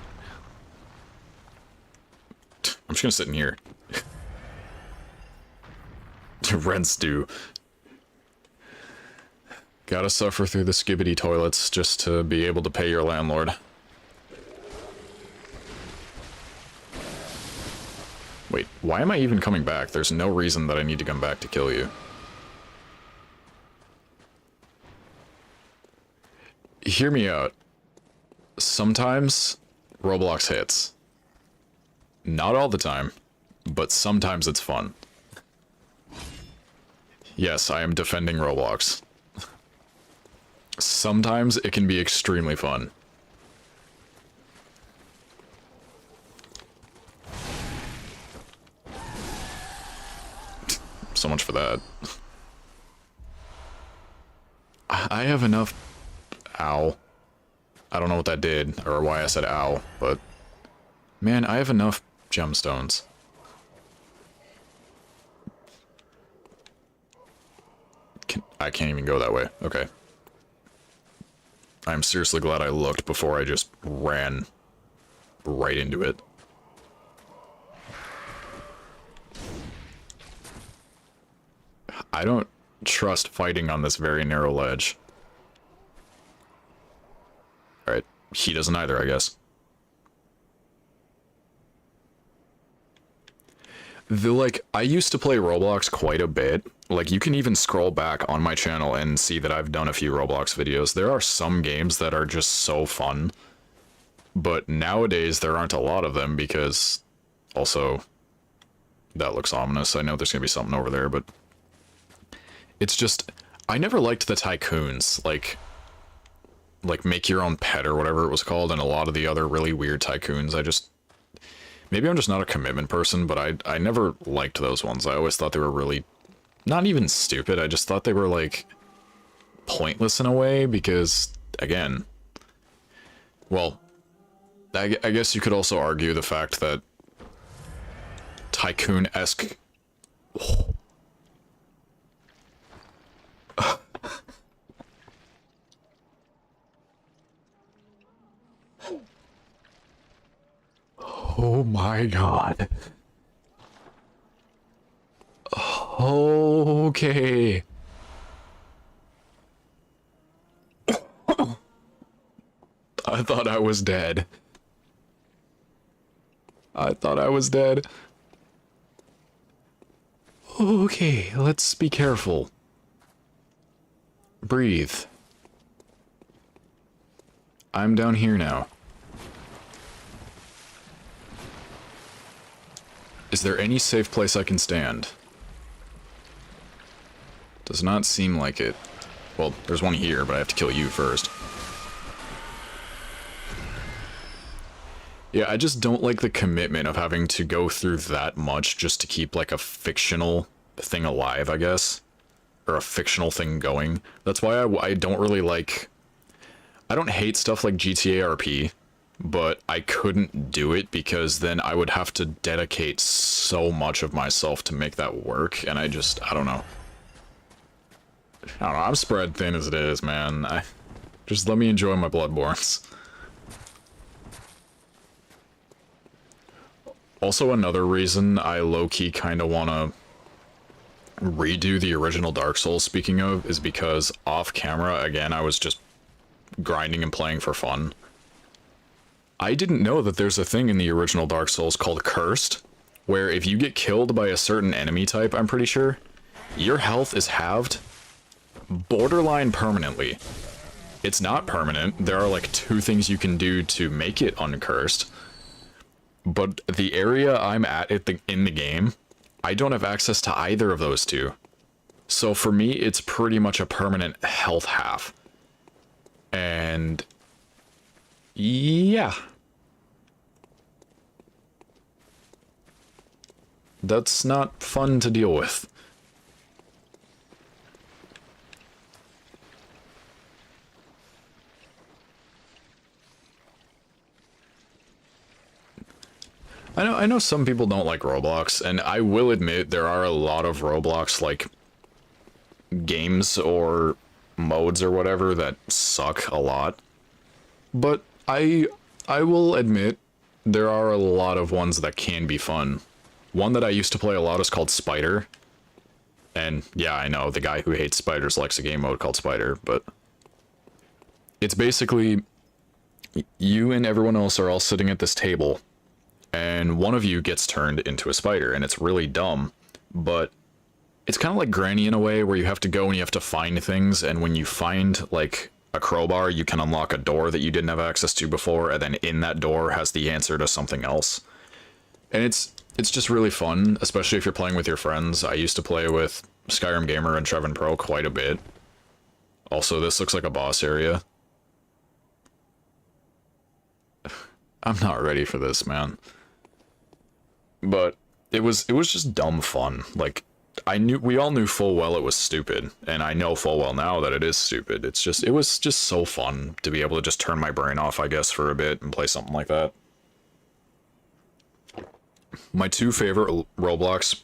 I'm just gonna sit in here. Rent stew. Gotta suffer through the skibbity toilets just to be able to pay your landlord. Wait, why am I even coming back? There's no reason that I need to come back to kill you. Hear me out. Sometimes Roblox hits. Not all the time, but sometimes it's fun. Yes, I am defending Roblox. Sometimes it can be extremely fun. So much for that. I have enough... Ow. I don't know what that did, or why I said ow, but... Man, I have enough gemstones. I can't even go that way. Okay. I'm seriously glad I looked before I just ran right into it. I don't trust fighting on this very narrow ledge. Alright, he doesn't either, I guess. I used to play Roblox quite a bit. Like, you can even scroll back on my channel and see that I've done a few Roblox videos. There are some games that are just so fun. But nowadays, there aren't a lot of them because... Also, that looks ominous. I know there's gonna be something over there, but... It's just... I never liked the tycoons. Like, make your own pet or whatever it was called, and a lot of the other really weird tycoons. I just... Maybe I'm just not a commitment person, but I never liked those ones. I always thought they were really... Not even stupid, I just thought they were, like, pointless in a way, because, again... Well, I guess you could also argue the fact that tycoon-esque... Oh my god. Okay. I thought I was dead. I thought I was dead. Okay, let's be careful. Breathe. I'm down here now. Is there any safe place I can stand? Does not seem like it. Well, there's one here, but I have to kill you first. Yeah, I just don't like the commitment of having to go through that much just to keep, like, a fictional thing alive, I guess. Or a fictional thing going. That's why I don't really like... I don't hate stuff like GTA RP, but I couldn't do it because then I would have to dedicate so much of myself to make that work, and I don't know. I'm spread thin as it is, man. Just let me enjoy my Bloodborns. Also, another reason I low-key kind of want to redo the original Dark Souls, speaking of, is because off-camera, again, I was just grinding and playing for fun. I didn't know that there's a thing in the original Dark Souls called Cursed, where if you get killed by a certain enemy type, I'm pretty sure, your health is halved borderline permanently. It's not permanent. There are like 2 things you can do to make it uncursed. But the area I'm at in the game, I don't have access to either of those 2. So for me, it's pretty much a permanent health half. And... yeah. That's not fun to deal with. I know some people don't like Roblox, and I will admit there are a lot of Roblox, like, games or modes or whatever that suck a lot. But I will admit there are a lot of ones that can be fun. One that I used to play a lot is called Spider. And yeah, I know, the guy who hates spiders likes a game mode called Spider, but... It's basically... you and everyone else are all sitting at this table, and one of you gets turned into a spider, and it's really dumb, but it's kind of like Granny in a way, where you have to go and you have to find things, and when you find, like, a crowbar, you can unlock a door that you didn't have access to before, and then in that door has the answer to something else. And it's just really fun, especially if you're playing with your friends. I used to play with Skyrim Gamer and Trevin Pro quite a bit. Also, this looks like a boss area. I'm not ready for this, man. But it was just dumb fun. Like, we all knew full well it was stupid, and I know full well now that it is stupid. It was just so fun to be able to just turn my brain off, I guess, for a bit and play something like that. My two favorite Roblox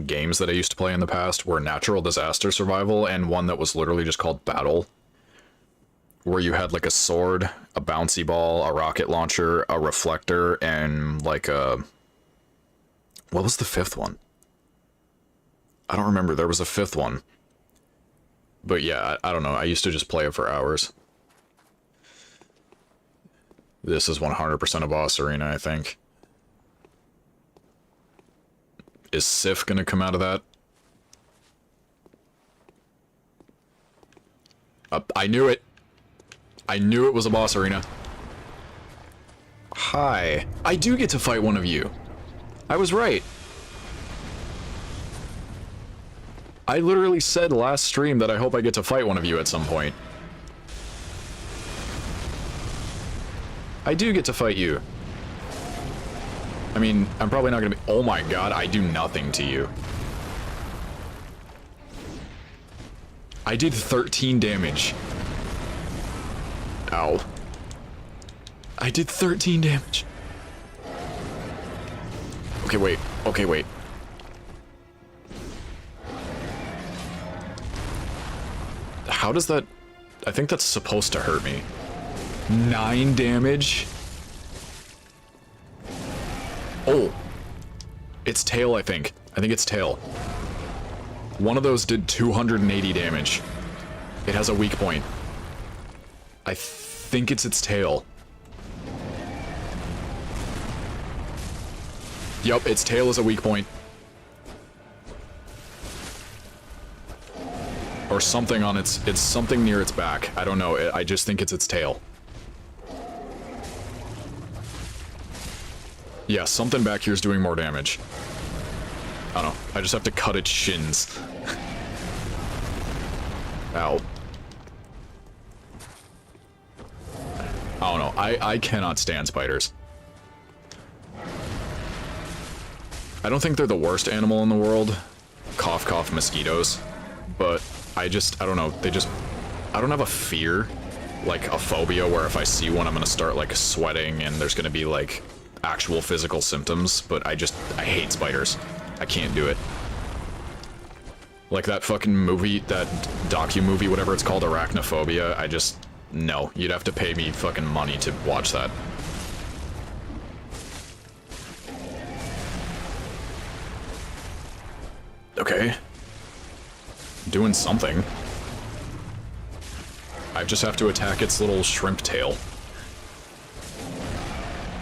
games that I used to play in the past were Natural Disaster Survival and one that was literally just called Battle, where you had like a sword, a bouncy ball, a rocket launcher, a reflector, and like a... What was the fifth one? I don't remember. There was a fifth one. But yeah, I don't know. I used to just play it for hours. This is 100% a boss arena, I think. Is Sif gonna come out of that? I knew it! I knew it was a boss arena. Hi. I do get to fight one of you. I was right. I literally said last stream that I hope I get to fight one of you at some point. I do get to fight you. I mean, I'm probably not gonna be- Oh my god, I do nothing to you. I did 13 damage. Ow. I did 13 damage. Okay, wait. Okay, wait. How does that... I think that's supposed to hurt me. 9 damage? Oh. It's tail, I think. I think it's tail. One of those did 280 damage. It has a weak point. I think it's its tail. Yup, its tail is a weak point. Or something on its... It's something near its back. I don't know. I just think it's its tail. Yeah, something back here is doing more damage. I don't know. I just have to cut its shins. Ow. I don't know. I cannot stand spiders. I don't think they're the worst animal in the world. Cough, cough, mosquitoes. But I don't know. I don't have a fear, like a phobia, where if I see one, I'm gonna start like sweating and there's gonna be like actual physical symptoms. But I hate spiders. I can't do it. Like that fucking movie, that docu-movie, whatever it's called, Arachnophobia, no. You'd have to pay me fucking money to watch that. Okay. Doing something. I just have to attack its little shrimp tail.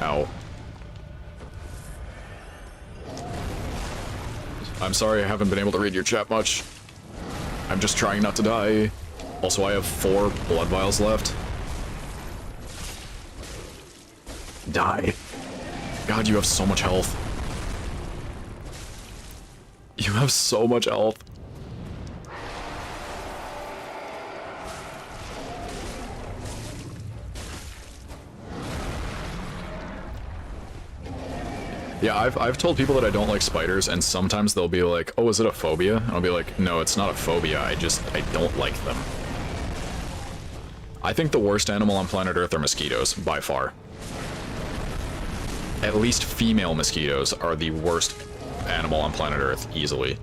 Ow. I'm sorry I haven't been able to read your chat much. I'm just trying not to die. Also, I have 4 blood vials left. Die. God, you have so much health. You have so much health. Yeah, I've told people that I don't like spiders, and sometimes they'll be like, oh, is it a phobia? And I'll be like, no, it's not a phobia, I don't like them. I think the worst animal on planet Earth are mosquitoes, by far. At least female mosquitoes are the worst animal on planet Earth, easily.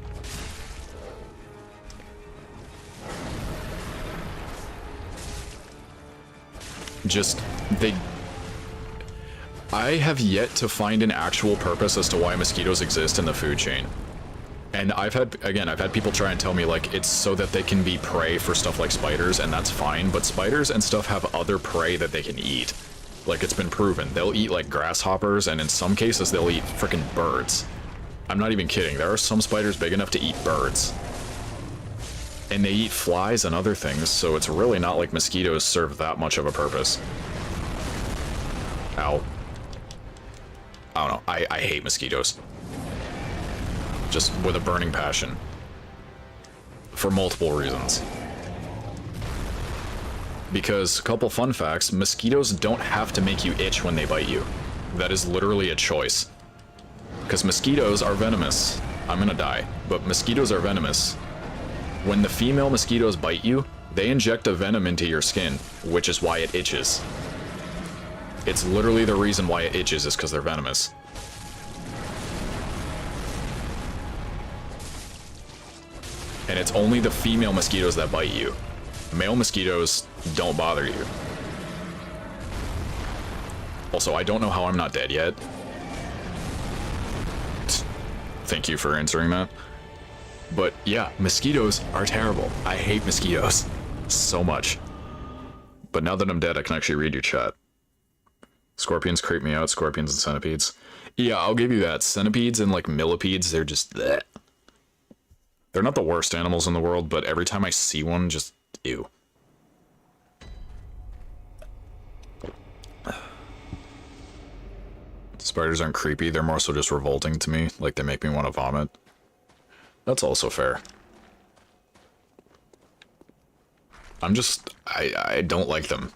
I have yet to find an actual purpose as to why mosquitoes exist in the food chain. And I've had people try and tell me, like, it's so that they can be prey for stuff like spiders, and that's fine, but spiders and stuff have other prey that they can eat. Like, it's been proven. They'll eat, like, grasshoppers, and in some cases, they'll eat frickin' birds. I'm not even kidding. There are some spiders big enough to eat birds. And they eat flies and other things, so it's really not like mosquitoes serve that much of a purpose. Ow. I don't know. I hate mosquitoes. Just with a burning passion. For multiple reasons. Because, a couple fun facts, mosquitoes don't have to make you itch when they bite you. That is literally a choice. Because mosquitoes are venomous. I'm gonna die, but mosquitoes are venomous. When the female mosquitoes bite you, they inject a venom into your skin, which is why it itches. It's literally the reason why it itches is because they're venomous. And it's only the female mosquitoes that bite you. Male mosquitoes don't bother you. Also, I don't know how I'm not dead yet. Thank you for answering that. But yeah, mosquitoes are terrible. I hate mosquitoes so much. But now that I'm dead, I can actually read your chat. Scorpions creep me out, scorpions and centipedes. Yeah, I'll give you that. Centipedes and like millipedes, they're just bleh. They're not the worst animals in the world, but every time I see one, just ew. Spiders aren't creepy, they're more so just revolting to me, like they make me want to vomit. That's also fair. I don't like them.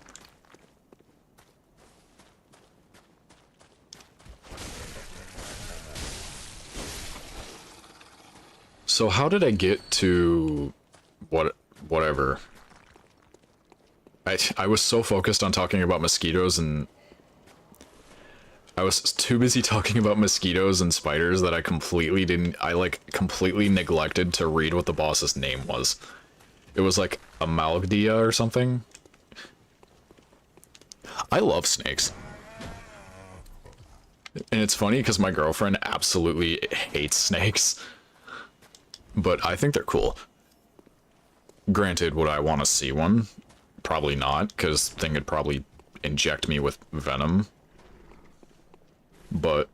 So how did I get to whatever? I was so focused on talking about mosquitoes and I was too busy talking about mosquitoes and spiders that I completely neglected to read what the boss's name was. It was like Amalgdia or something. I love snakes. And it's funny because my girlfriend absolutely hates snakes. But I think they're cool. Granted, would I want to see one? Probably not, because thing could probably inject me with venom. But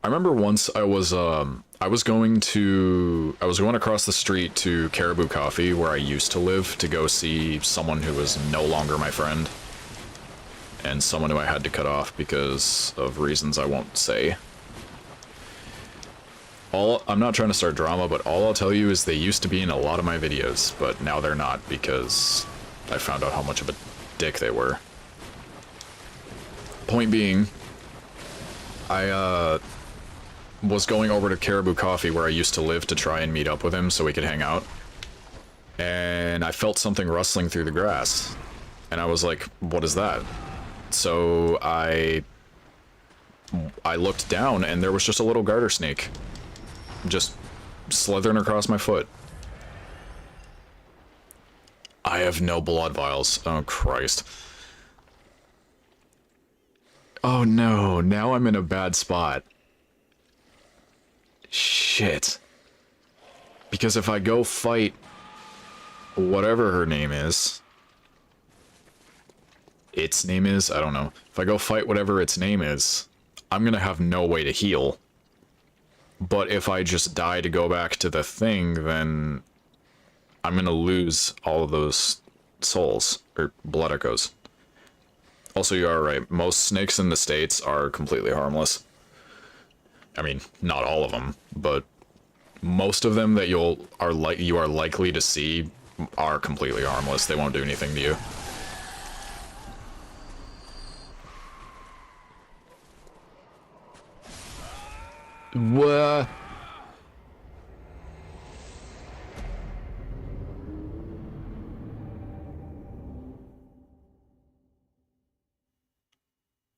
I remember once I was going across the street to Caribou Coffee where I used to live to go see someone who was no longer my friend and someone who I had to cut off because of reasons I won't say. I'm not trying to start drama, but all I'll tell you is they used to be in a lot of my videos, but now they're not because I found out how much of a dick they were. Point being, I was going over to Caribou Coffee where I used to live to try and meet up with him so we could hang out. And I felt something rustling through the grass. And I was like, what is that? So I looked down and there was just a little garter snake. Just slithering across my foot. I have no blood vials. Oh, Christ. Oh no, now I'm in a bad spot. Shit. Because if I go fight whatever her name is, its name is, I don't know. If I go fight whatever its name is, I'm gonna have no way to heal. But if I just die to go back to the thing, then I'm gonna lose all of those souls, or blood echoes. Also, you are right, most snakes in the States are completely harmless. I mean, not all of them, but most of them that you are likely to see are completely harmless. They won't do anything to you. What?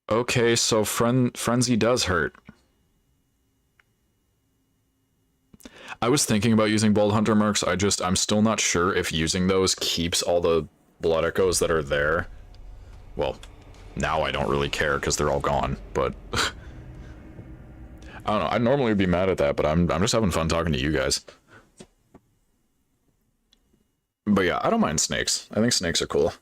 Okay, so frenzy does hurt. I was thinking about using Bold Hunter Mercs, I'm still not sure if using those keeps all the blood echoes that are there. Well, now I don't really care because they're all gone, but I don't know, I'd normally be mad at that, but I'm just having fun talking to you guys. But yeah, I don't mind snakes. I think snakes are cool.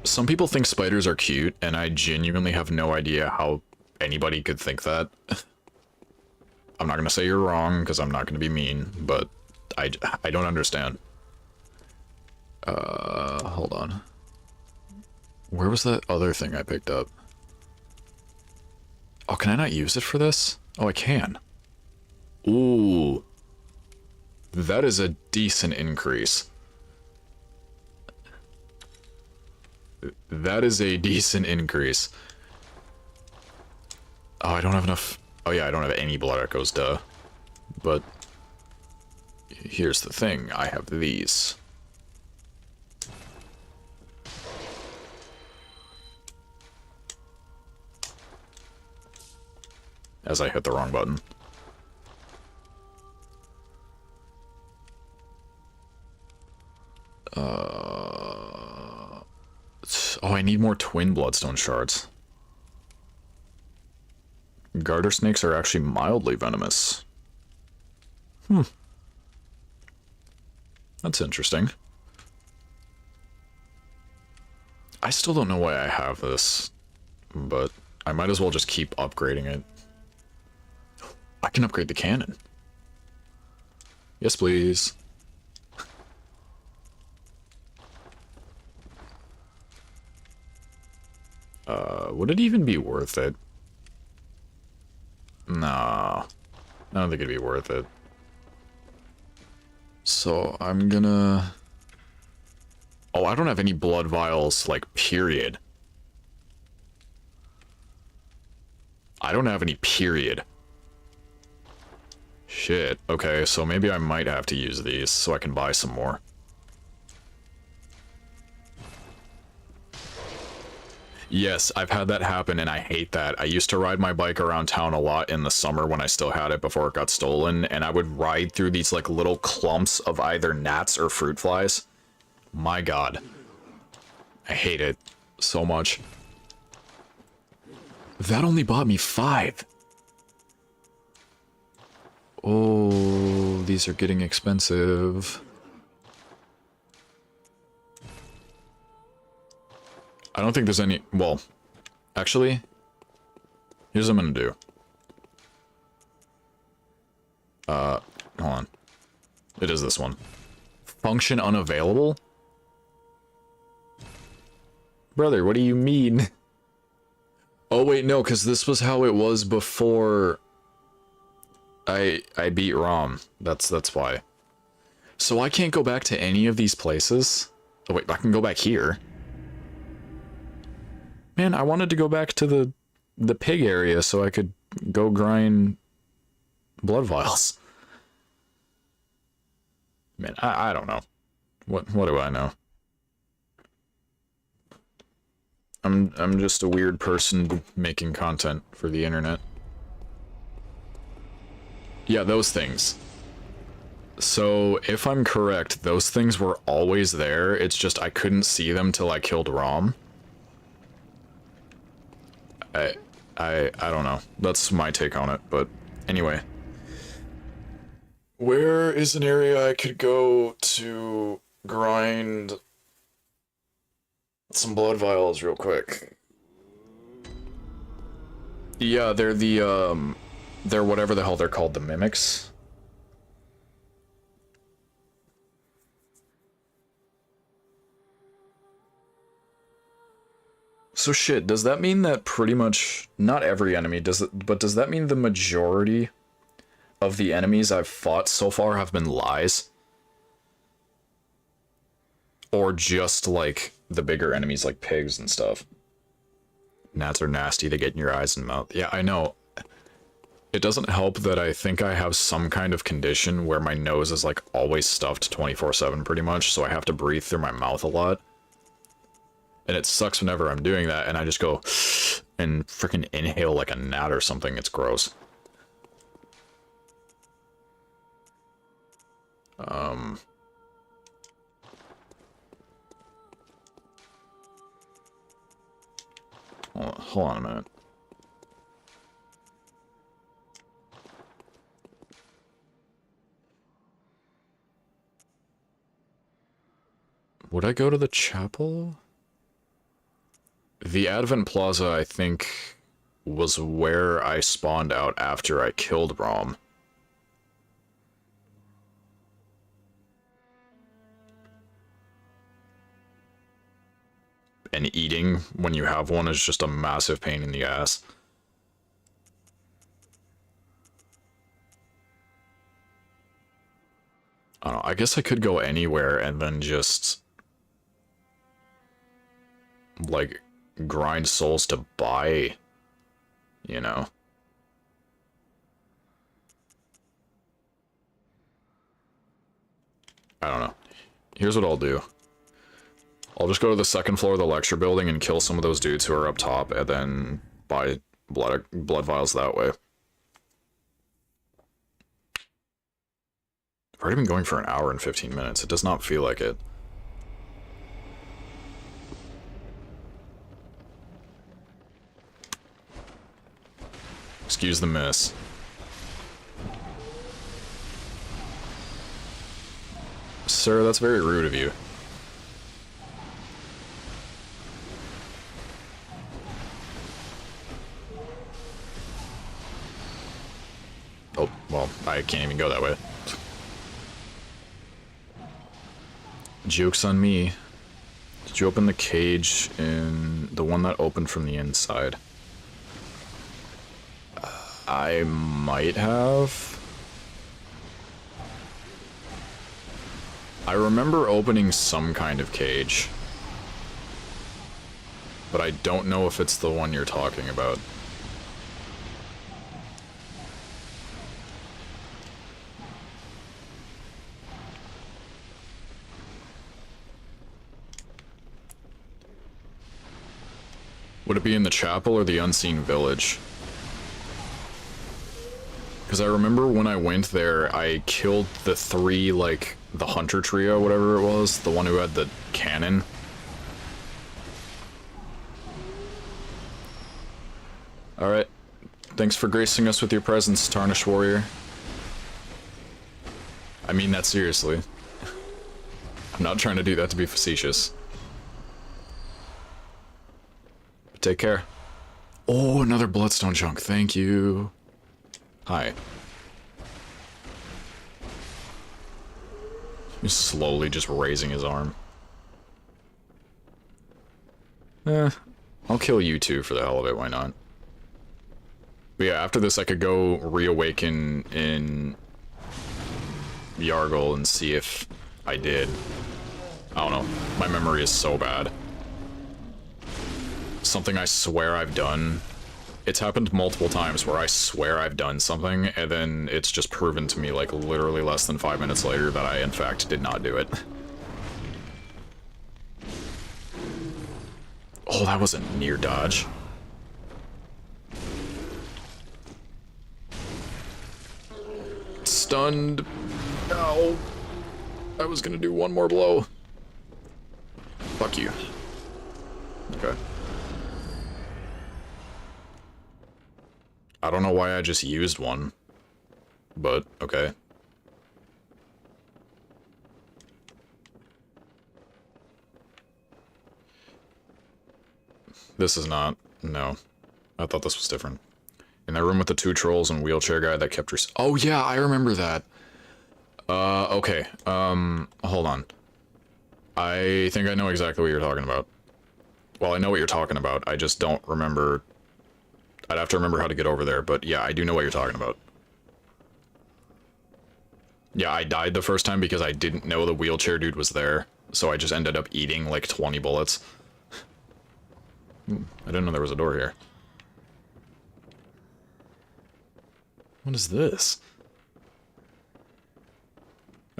Some people think spiders are cute, and I genuinely have no idea how anybody could think that. I'm not gonna say you're wrong, because I'm not gonna be mean, but I don't understand. Hold on. Where was that other thing I picked up? Oh, can I not use it for this? Oh, I can. Ooh. That is a decent increase. That is a decent increase. Oh, I don't have enough... Oh yeah, I don't have any blood echoes, duh. But... here's the thing, I have these. As I hit the wrong button. Oh, I need more twin bloodstone shards. Garter snakes are actually mildly venomous. That's interesting. I still don't know why I have this, but I might as well just keep upgrading it. I can upgrade the cannon. Yes, please. Would it even be worth it? Nah. I don't think it'd be worth it. So, I'm gonna... Oh, I don't have any blood vials, like, period. I don't have any, period. Shit. Okay, so maybe I might have to use these so I can buy some more. Yes, I've had that happen and I hate that. I used to ride my bike around town a lot in the summer when I still had it before it got stolen, and I would ride through these like little clumps of either gnats or fruit flies. My god. I hate it so much. That only bought me 5. Oh, these are getting expensive. I don't think there's any... Well, actually, here's what I'm gonna do. Hold on. It is this one. Function unavailable? Brother, what do you mean? Oh, wait, no, because this was how it was before I beat ROM. That's why. So I can't go back to any of these places? Oh, wait, I can go back here. Man, I wanted to go back to the pig area so I could go grind blood vials. Man, I don't know. What do I know? I'm just a weird person making content for the internet. Yeah, those things. So, if I'm correct, those things were always there, it's just I couldn't see them till I killed Rom. I don't know. That's my take on it, but anyway. Where is an area I could go to grind some blood vials real quick? Yeah, they're they're whatever the hell they're called, the mimics. So shit, does that mean that pretty much, not every enemy, but does that mean the majority of the enemies I've fought so far have been lies? Or just, like, the bigger enemies like pigs and stuff? Gnats are nasty, they get in your eyes and mouth. Yeah, I know. It doesn't help that I think I have some kind of condition where my nose is, like, always stuffed 24/7 pretty much, so I have to breathe through my mouth a lot. And it sucks whenever I'm doing that, and I just go and freaking inhale like a gnat or something. It's gross. Hold on a minute. Would I go to the chapel? The Advent Plaza, I think, was where I spawned out after I killed Rom. And eating, when you have one, is just a massive pain in the ass. I don't know, I guess I could go anywhere and then just, like, grind souls to buy, you know. I don't know. Here's what I'll do. I'll just go to the second floor of the lecture building and kill some of those dudes who are up top, and then buy blood vials that way. I've already been going for an hour and 15 minutes. It does not feel like it. Excuse the miss. Sir, that's very rude of you. Oh, well, I can't even go that way. Joke's on me. Did you open the cage in the one that opened from the inside? I might have. I remember opening some kind of cage, but I don't know if it's the one you're talking about. Would it be in the chapel or the unseen village? Because I remember when I went there, I killed the three, like, the hunter trio, whatever it was, the one who had the cannon. Alright. Thanks for gracing us with your presence, Tarnished Warrior. I mean that seriously. I'm not trying to do that to be facetious. But take care. Oh, another bloodstone chunk, thank you. Hi. He's slowly just raising his arm. I'll kill you two for the hell of it, why not? But yeah, after this I could go reawaken in Yargle and see if I did. I don't know, my memory is so bad. Something I swear I've done. It's happened multiple times where I swear I've done something, and then it's just proven to me, like, literally less than 5 minutes later that I, in fact, did not do it. Oh, that was a near dodge. Stunned. Ow. I was gonna do one more blow. Fuck you. Okay. I don't know why I just used one, but okay. This is not, no. I thought this was different. In that room with the two trolls and wheelchair guy that kept oh yeah, I remember that. Okay, hold on. I think I know exactly what you're talking about. Well, I know what you're talking about, I just don't remember. I'd have to remember how to get over there, but yeah, I do know what you're talking about. Yeah, I died the first time because I didn't know the wheelchair dude was there, so I just ended up eating like 20 bullets. I didn't know there was a door here. What is this?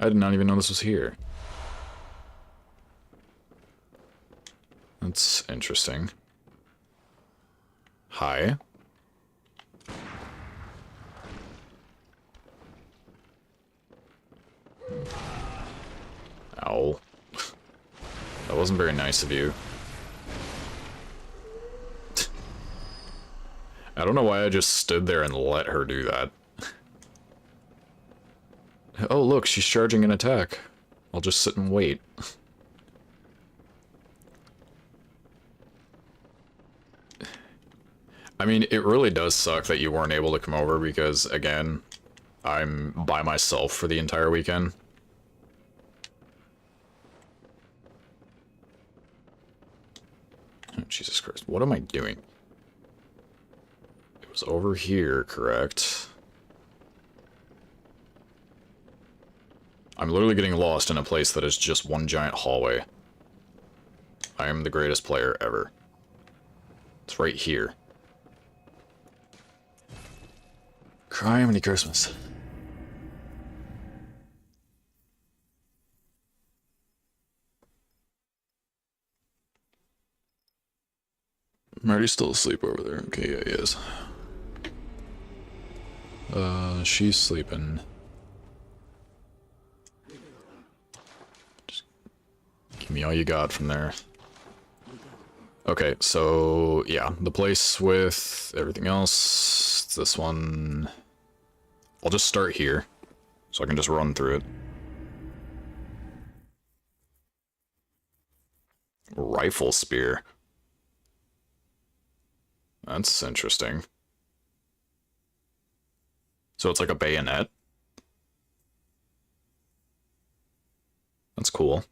I did not even know this was here. That's interesting. Hi. Ow. That wasn't very nice of you. I don't know why I just stood there and let her do that. Oh look, she's charging an attack. I'll just sit and wait. I mean, it really does suck that you weren't able to come over because, again, I'm by myself for the entire weekend. Oh, Jesus Christ, what am I doing? It was over here, correct? I'm literally getting lost in a place that is just one giant hallway. I am the greatest player ever. It's right here. Criminy Christmas. Marty's still asleep over there. Okay, yeah, he is. She's sleeping. Just give me all you got from there. Okay, so, yeah, the place with everything else, this one, I'll just start here, so I can just run through it. Rifle spear. That's interesting. So it's like a bayonet? That's cool.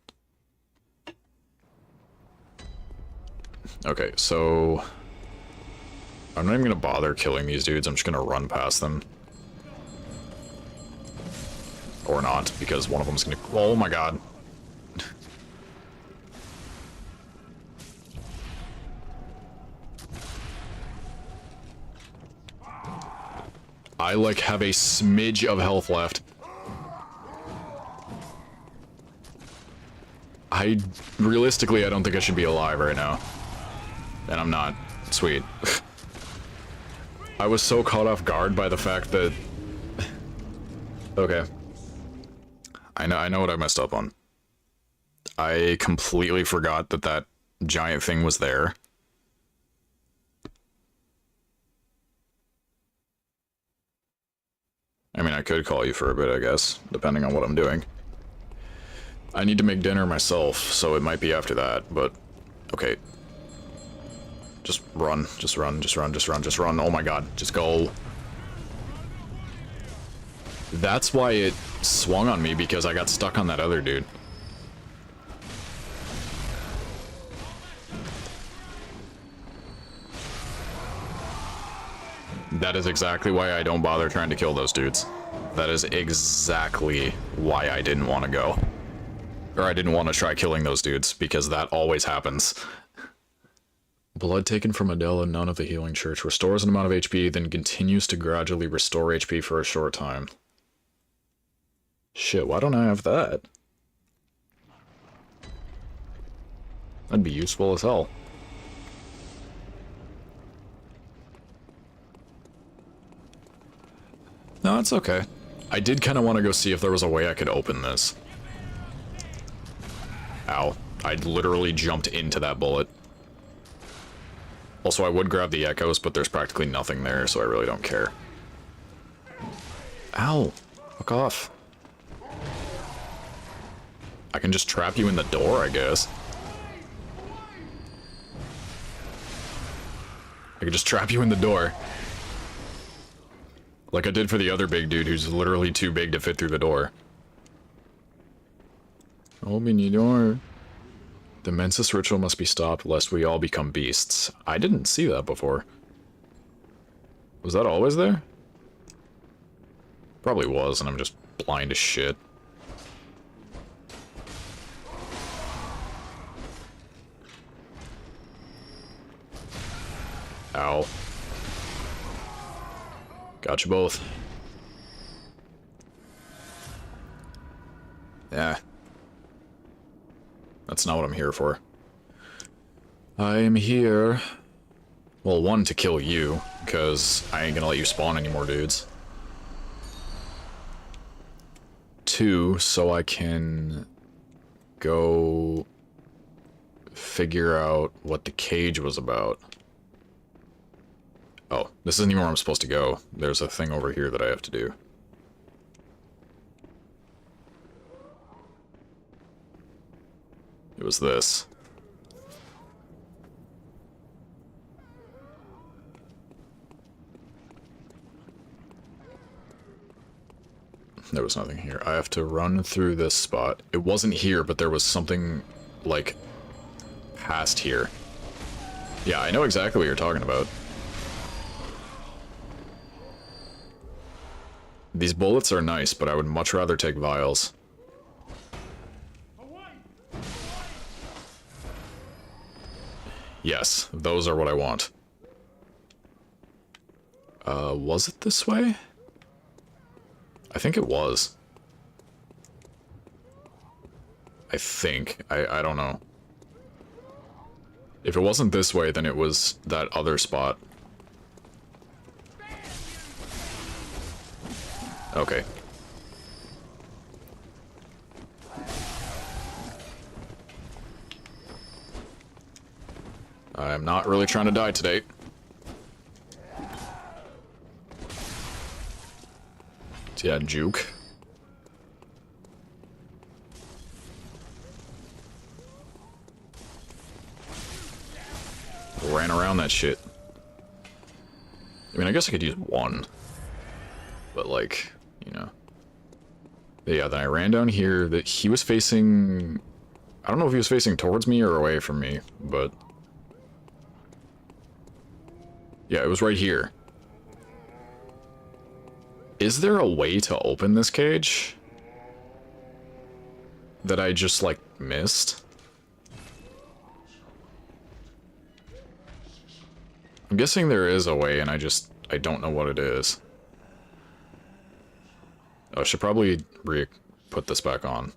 Okay, so I'm not even gonna bother killing these dudes, I'm just gonna run past them. Or not, because one of them's gonna... Oh my god. I, like, have a smidge of health left. Realistically, I don't think I should be alive right now. And I'm not. Sweet. I was so caught off guard by the fact that... Okay. I know what I messed up on. I completely forgot that that giant thing was there. I mean, I could call you for a bit, I guess, depending on what I'm doing. I need to make dinner myself, so it might be after that, but... Okay. Just run, just run, just run, just run, just run. Oh my god, just go. That's why it swung on me, because I got stuck on that other dude. That is exactly why I don't bother trying to kill those dudes. That is exactly why I didn't want to go. Or I didn't want to try killing those dudes, because that always happens. Blood taken from Adele, a nun of the Healing Church, restores an amount of HP, then continues to gradually restore HP for a short time. Shit, why don't I have that? That'd be useful as hell. No, it's okay. I did kind of want to go see if there was a way I could open this. Ow. I literally jumped into that bullet. Also, I would grab the echoes, but there's practically nothing there, so I really don't care. Ow. Fuck off. I can just trap you in the door, I guess. I can just trap you in the door. Like I did for the other big dude who's literally too big to fit through the door. Open your door. The Mensis ritual must be stopped lest we all become beasts. I didn't see that before. Was that always there? Probably was, and I'm just blind as shit. Ow. Got you both. Yeah. That's not what I'm here for. I am here... Well, one, to kill you, because I ain't gonna let you spawn any more dudes. Two, so I can... go... figure out what the cage was about. Oh, this isn't even where I'm supposed to go. There's a thing over here that I have to do. It was this. There was nothing here. I have to run through this spot. It wasn't here, but there was something, like, past here. Yeah, I know exactly what you're talking about. These bullets are nice, but I would much rather take vials. Yes, those are what I want. Was it this way? I think it was. I think. I don't know. If it wasn't this way, then it was that other spot. Okay. I'm not really trying to die today. Yeah, juke. Ran around that shit. I mean, I guess I could use one. But, like, you know. But yeah, then I ran down here. That he was facing... I don't know if he was facing towards me or away from me, but... yeah, it was right here. Is there a way to open this cage? That I just, like, missed? I'm guessing there is a way, and I don't know what it is. Oh, I should probably put this back on.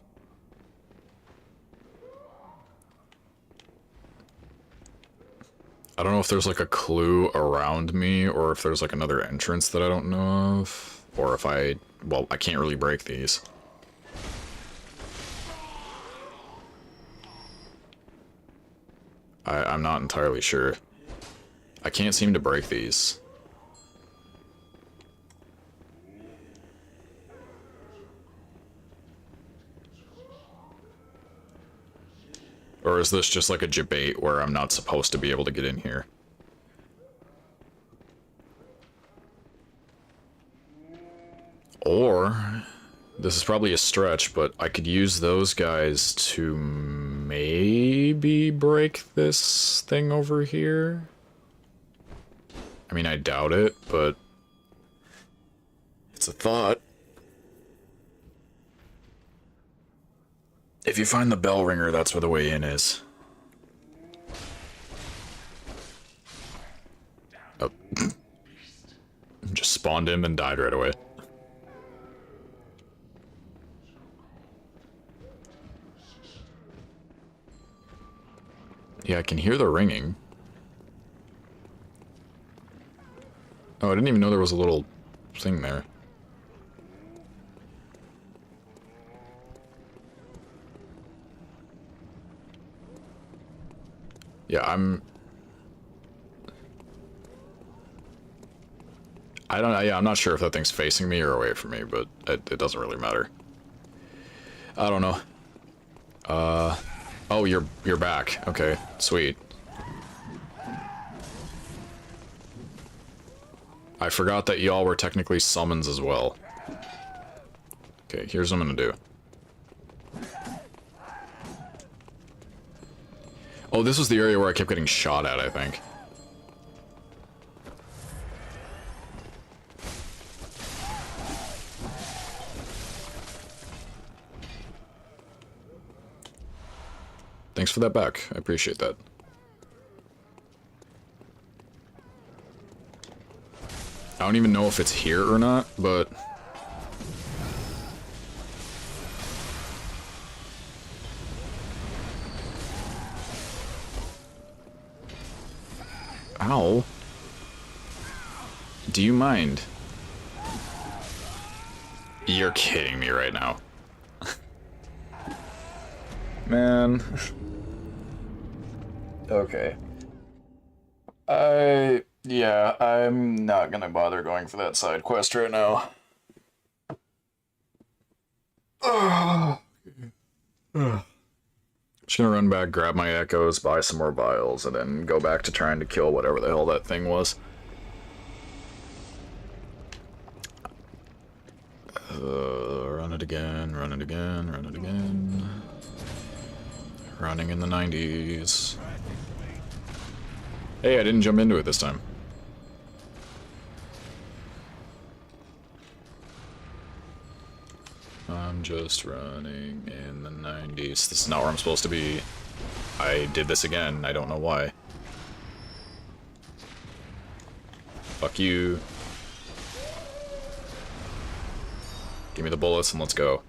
I don't know if there's like a clue around me, or if there's like another entrance that I don't know of. Or if well, I can't really break these. I'm not entirely sure. I can't seem to break these. Or is this just like a debate where I'm not supposed to be able to get in here? Or, this is probably a stretch, but I could use those guys to maybe break this thing over here? I mean, I doubt it, but it's a thought. If you find the bell ringer, that's where the way in is. Oh. Just spawned him and died right away. Yeah, I can hear the ringing. Oh, I didn't even know there was a little thing there. Yeah, I'm not sure if that thing's facing me or away from me, but it doesn't really matter. I don't know. Oh, you're back. Okay, sweet. I forgot that y'all were technically summons as well. Okay, here's what I'm gonna do. Oh, this was the area where I kept getting shot at, I think. Thanks for that back. I appreciate that. I don't even know if it's here or not, but... Ow. Do you mind? You're kidding me right now. Man. Okay. Yeah, I'm not gonna bother going for that side quest right now. Just gonna run back, grab my echoes, buy some more vials, and then go back to trying to kill whatever the hell that thing was. Run it again, run it again, run it again. Running in the 90s. Hey, I didn't jump into it this time. I'm just running in the 90s. This is not where I'm supposed to be. I did this again. I don't know why. Fuck you. Give me the bullets and let's go.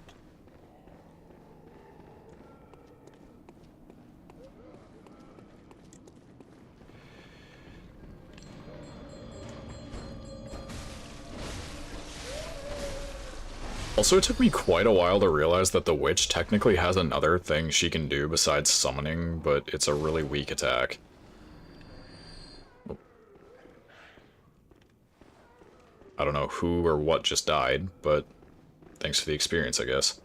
Also, it took me quite a while to realize that the witch technically has another thing she can do besides summoning, but it's a really weak attack. I don't know who or what just died, but thanks for the experience, I guess.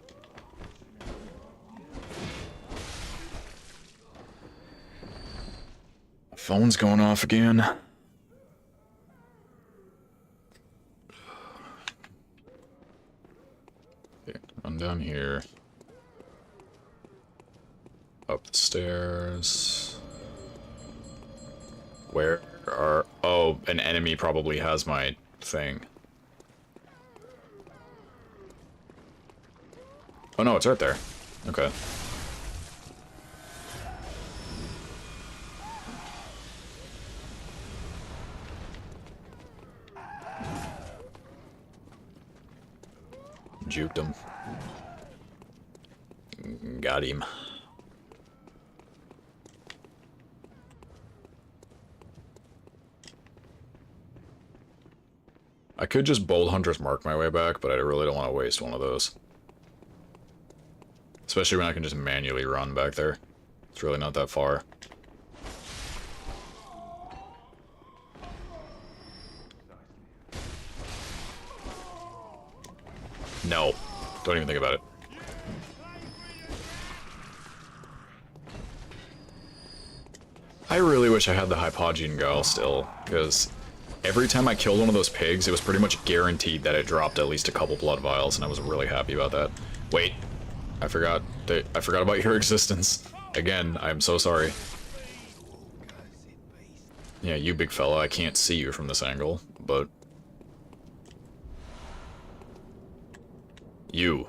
Phone's going off again. Okay, run down here. Up the stairs. Where are... Oh, an enemy probably has my thing. Oh no, it's right there. Okay. Juked him. Got him. I could just Bold Hunter's Mark my way back, but I really don't want to waste one of those. Especially when I can just manually run back there. It's really not that far. No. Don't even think about it. I really wish I had the Hypogean Guile still, because every time I killed one of those pigs, it was pretty much guaranteed that it dropped at least a couple blood vials, and I was really happy about that. Wait, I forgot about your existence. Again, I'm so sorry. Yeah, you big fella, I can't see you from this angle, but... You.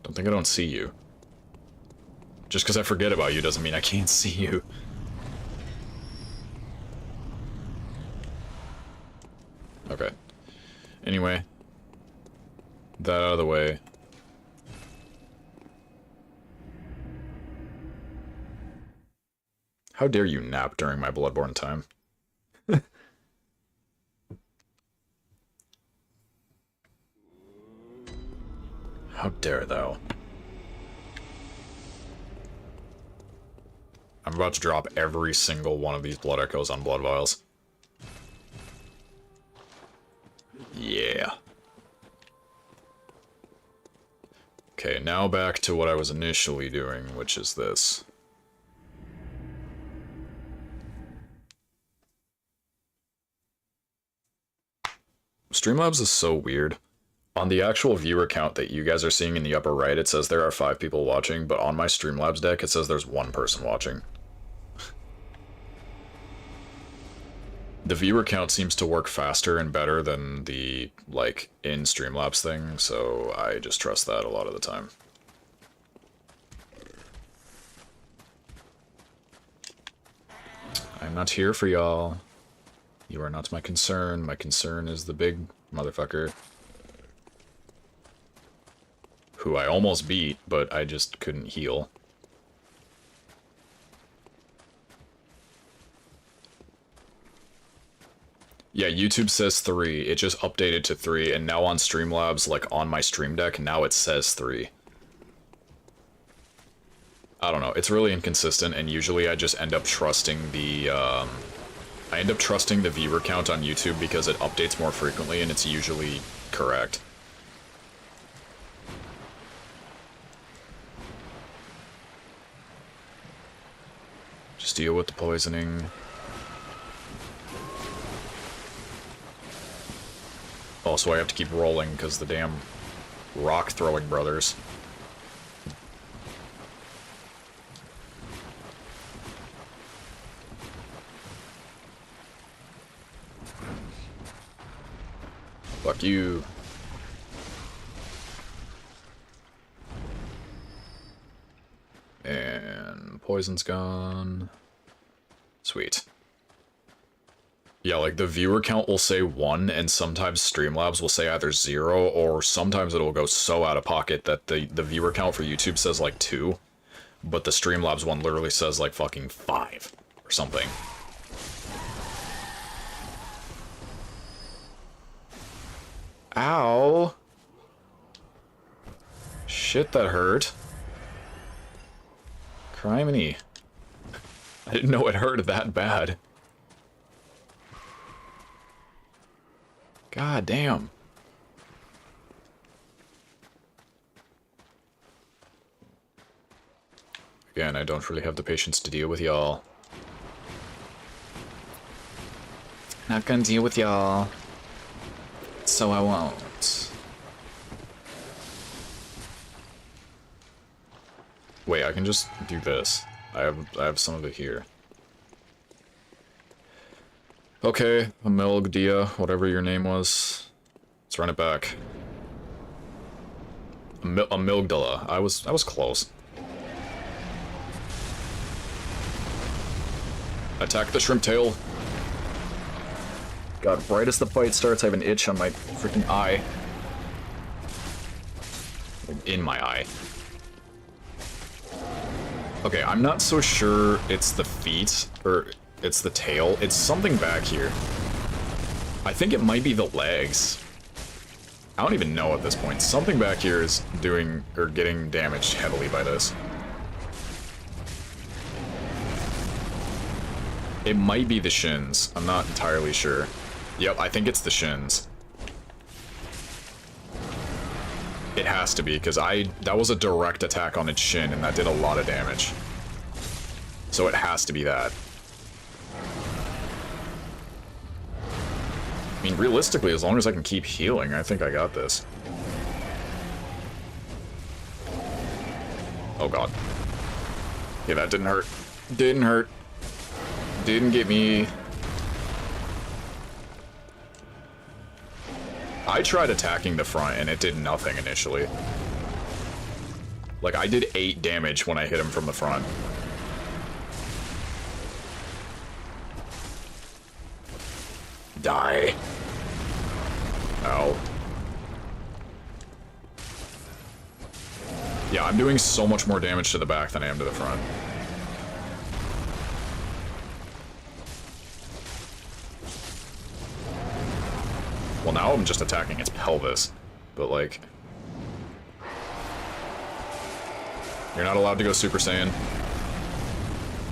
Don't think I don't see you. Just because I forget about you doesn't mean I can't see you. Okay. Anyway. That out of the way. How dare you nap during my Bloodborne time? How dare thou? I'm about to drop every single one of these blood echoes on blood vials. Yeah. Okay, now back to what I was initially doing, which is this. Streamlabs is so weird. On the actual viewer count that you guys are seeing in the upper right, it says there are 5 people watching, but on my Streamlabs deck, it says there's 1 person watching. The viewer count seems to work faster and better than the, like, in Streamlabs thing, so I just trust that a lot of the time. I'm not here for y'all. You are not my concern. My concern is the big motherfucker. Who I almost beat, but I just couldn't heal. Yeah, YouTube says 3. It just updated to 3, and now on Streamlabs, like on my Stream Deck, now it says 3. I don't know, it's really inconsistent, and usually I just end up trusting the, viewer count on YouTube because it updates more frequently, and it's usually correct. Just deal with the poisoning. Also, I have to keep rolling because the damn rock-throwing brothers. Fuck you. And poison's gone. Sweet. Yeah, like the viewer count will say 1, and sometimes Streamlabs will say either 0, or sometimes it'll go so out of pocket that the viewer count for YouTube says like 2, but the Streamlabs one literally says like fucking 5 or something. Ow! Shit, that hurt. Criminy. I didn't know it hurt that bad. God damn. Again, I don't really have the patience to deal with y'all. Not gonna deal with y'all. So I won't. Wait, I can just do this. I have some of it here. Okay, Amelgdia, whatever your name was. Let's run it back. Amygdala. I was close. Attack the shrimp tail. God, right as the fight starts, I have an itch on my freaking eye. In my eye. Okay, I'm not so sure it's the feet, or it's the tail. It's something back here. I think it might be the legs. I don't even know at this point. Something back here is doing, or getting damaged heavily by this. It might be the shins. I'm not entirely sure. Yep, I think it's the shins. It has to be, because that was a direct attack on its shin, and that did a lot of damage. So it has to be that. I mean, realistically, as long as I can keep healing, I think I got this. Oh god. Yeah, that didn't hurt. Didn't hurt. Didn't get me. I tried attacking the front, and it did nothing initially. Like, I did 8 damage when I hit him from the front. Die. Ow. Yeah, I'm doing so much more damage to the back than I am to the front. Well, now I'm just attacking its pelvis, but like... You're not allowed to go Super Saiyan.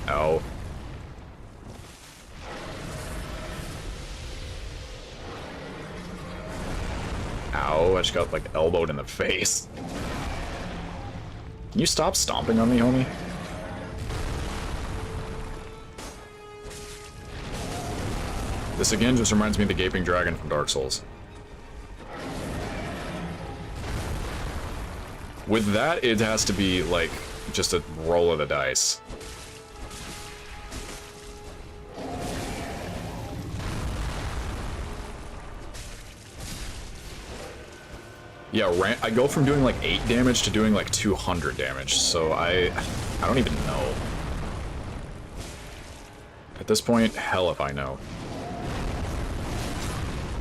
Ow. Ow, I just got like elbowed in the face. Can you stop stomping on me, homie? This again just reminds me of the Gaping Dragon from Dark Souls. With that, it has to be, like, just a roll of the dice. Yeah, I go from doing, like, 8 damage to doing, like, 200 damage, so I don't even know. At this point, hell if I know.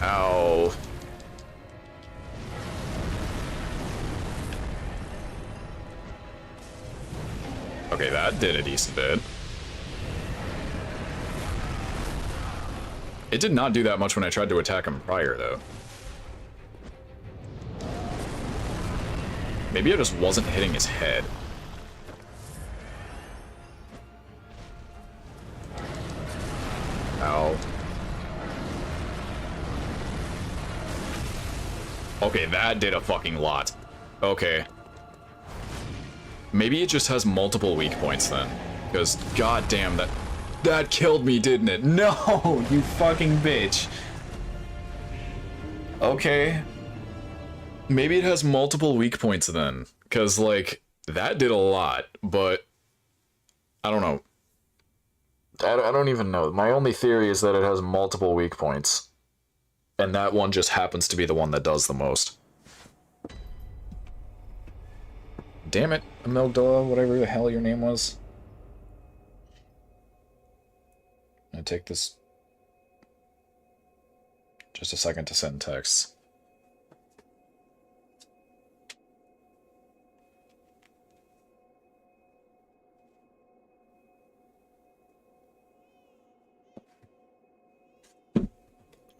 Ow. Okay, that did a decent bit. It did not do that much when I tried to attack him prior, though. Maybe I just wasn't hitting his head. Ow. Okay, that did a fucking lot. Okay. Maybe it just has multiple weak points then. Because, goddamn, that killed me, didn't it? No, you fucking bitch. Okay. Maybe it has multiple weak points then. Because, like, that did a lot, but... I don't know. I don't even know. My only theory is that it has multiple weak points. And that one just happens to be the one that does the most. Damn it, Amygdala, whatever the hell your name was. I'm gonna take this Just a second to send texts.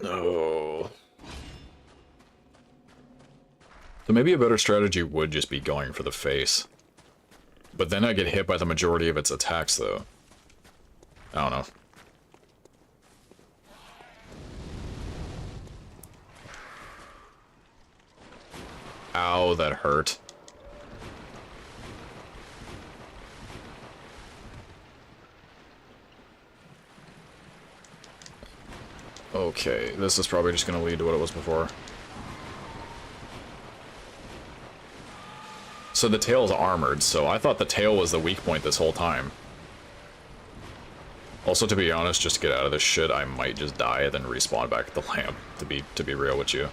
Oh. So maybe a better strategy would just be going for the face. But then I get hit by the majority of its attacks, though. I don't know. Ow, that hurt. Okay, this is probably just gonna lead to what it was before. So the tail's armored, so I thought the tail was the weak point this whole time. Also, to be honest, just to get out of this shit, I might just die and then respawn back at the lamp, to be real with you.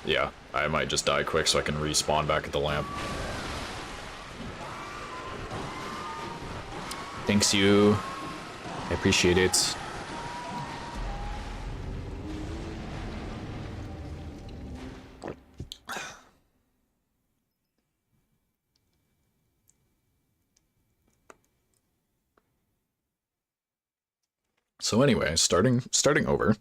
Yeah, I might just die quick so I can respawn back at the lamp. Thanks you. I appreciate it. So anyway, starting over.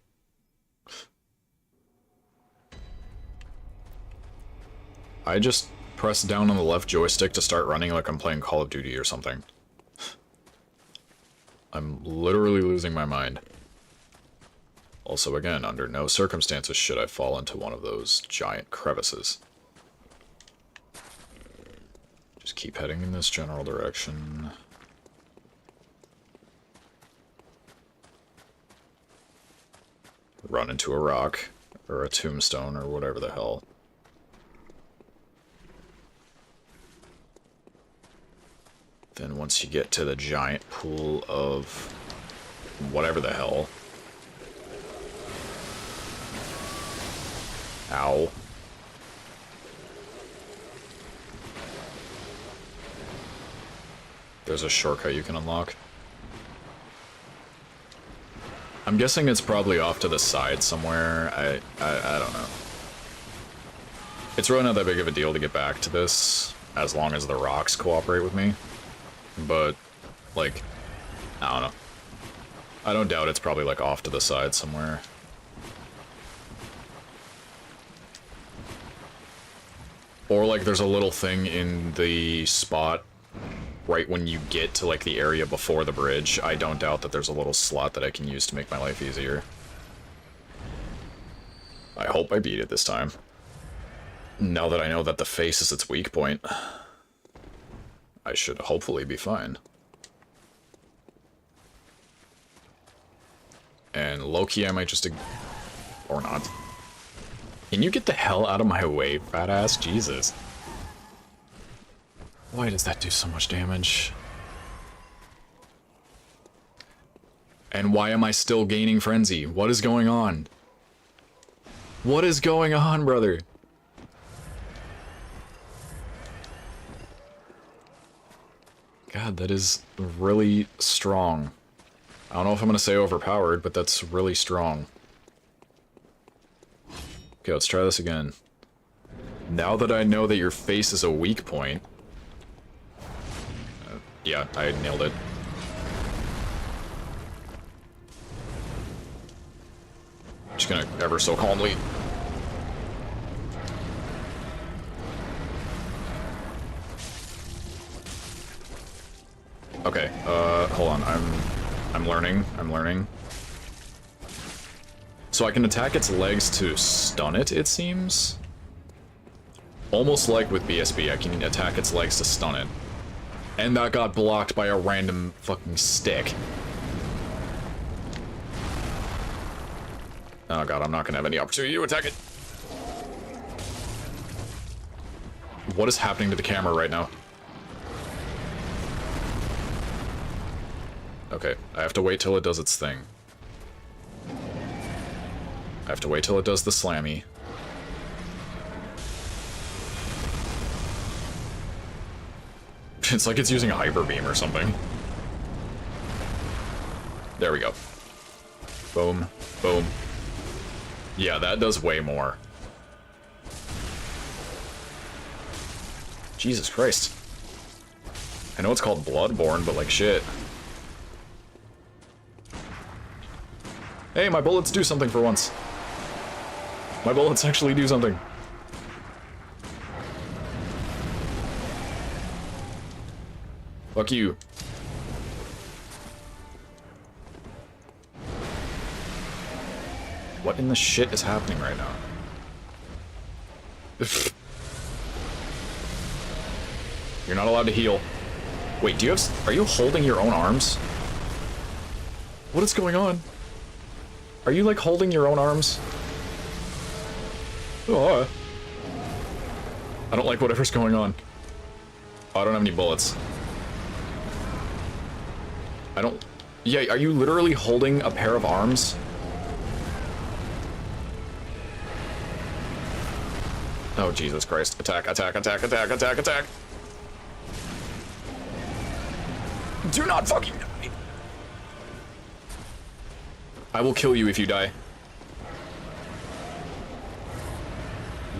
I just press down on the left joystick to start running like I'm playing Call of Duty or something. I'm literally losing my mind. Also, again, under no circumstances should I fall into one of those giant crevices. Just keep heading in this general direction. Run into a rock, or a tombstone, or whatever the hell. Then once you get to the giant pool of whatever the hell. Ow. There's a shortcut you can unlock. I'm guessing it's probably off to the side somewhere. I don't know. It's really not that big of a deal to get back to this, as long as the rocks cooperate with me. But, like, I don't know. I don't doubt it's probably, like, off to the side somewhere. Or, like, there's a little thing in the spot right when you get to, like, the area before the bridge. I don't doubt that there's a little slot that I can use to make my life easier. I hope I beat it this time. Now that I know that the face is its weak point, I should hopefully be fine. And low-key, I might just... or not. Can you get the hell out of my way, fat ass? Jesus. Why does that do so much damage? And why am I still gaining frenzy? What is going on? What is going on, brother? God, that is really strong. I don't know if I'm gonna say overpowered, but that's really strong. Okay, let's try this again. Now that I know that your face is a weak point... yeah, I nailed it. Just gonna ever so calmly... Okay, hold on, I'm learning. So I can attack its legs to stun it, it seems? Almost like with BSB, I can attack its legs to stun it. And that got blocked by a random fucking stick. Oh god, I'm not gonna have any opportunity to attack it. What is happening to the camera right now? Okay, I have to wait till it does its thing. I have to wait till it does the slammy. It's like it's using a hyper beam or something. There we go. Boom. Boom. Yeah, that does way more. Jesus Christ. I know it's called Bloodborne, but like shit. Hey, my bullets do something for once. My bullets actually do something. Fuck you. What in the shit is happening right now? You're not allowed to heal. Wait, do you have... Are you holding your own arms? What is going on? Are you, like, holding your own arms? Oh. I don't like whatever's going on. Oh, I don't have any bullets. I don't... Yeah, are you literally holding a pair of arms? Oh, Jesus Christ. Attack, attack, attack, attack, attack, attack. Do not fucking die. I will kill you if you die.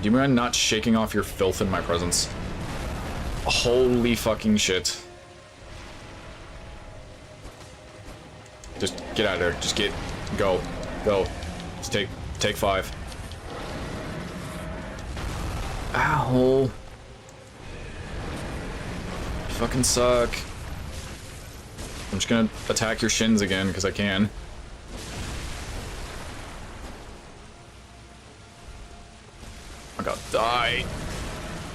Do you mind not shaking off your filth in my presence? Holy fucking shit. Just get out of there. Just get... Go. Go. Just take 5. Ow. You fucking suck. I'm just gonna attack your shins again, because I can. Oh my god, die!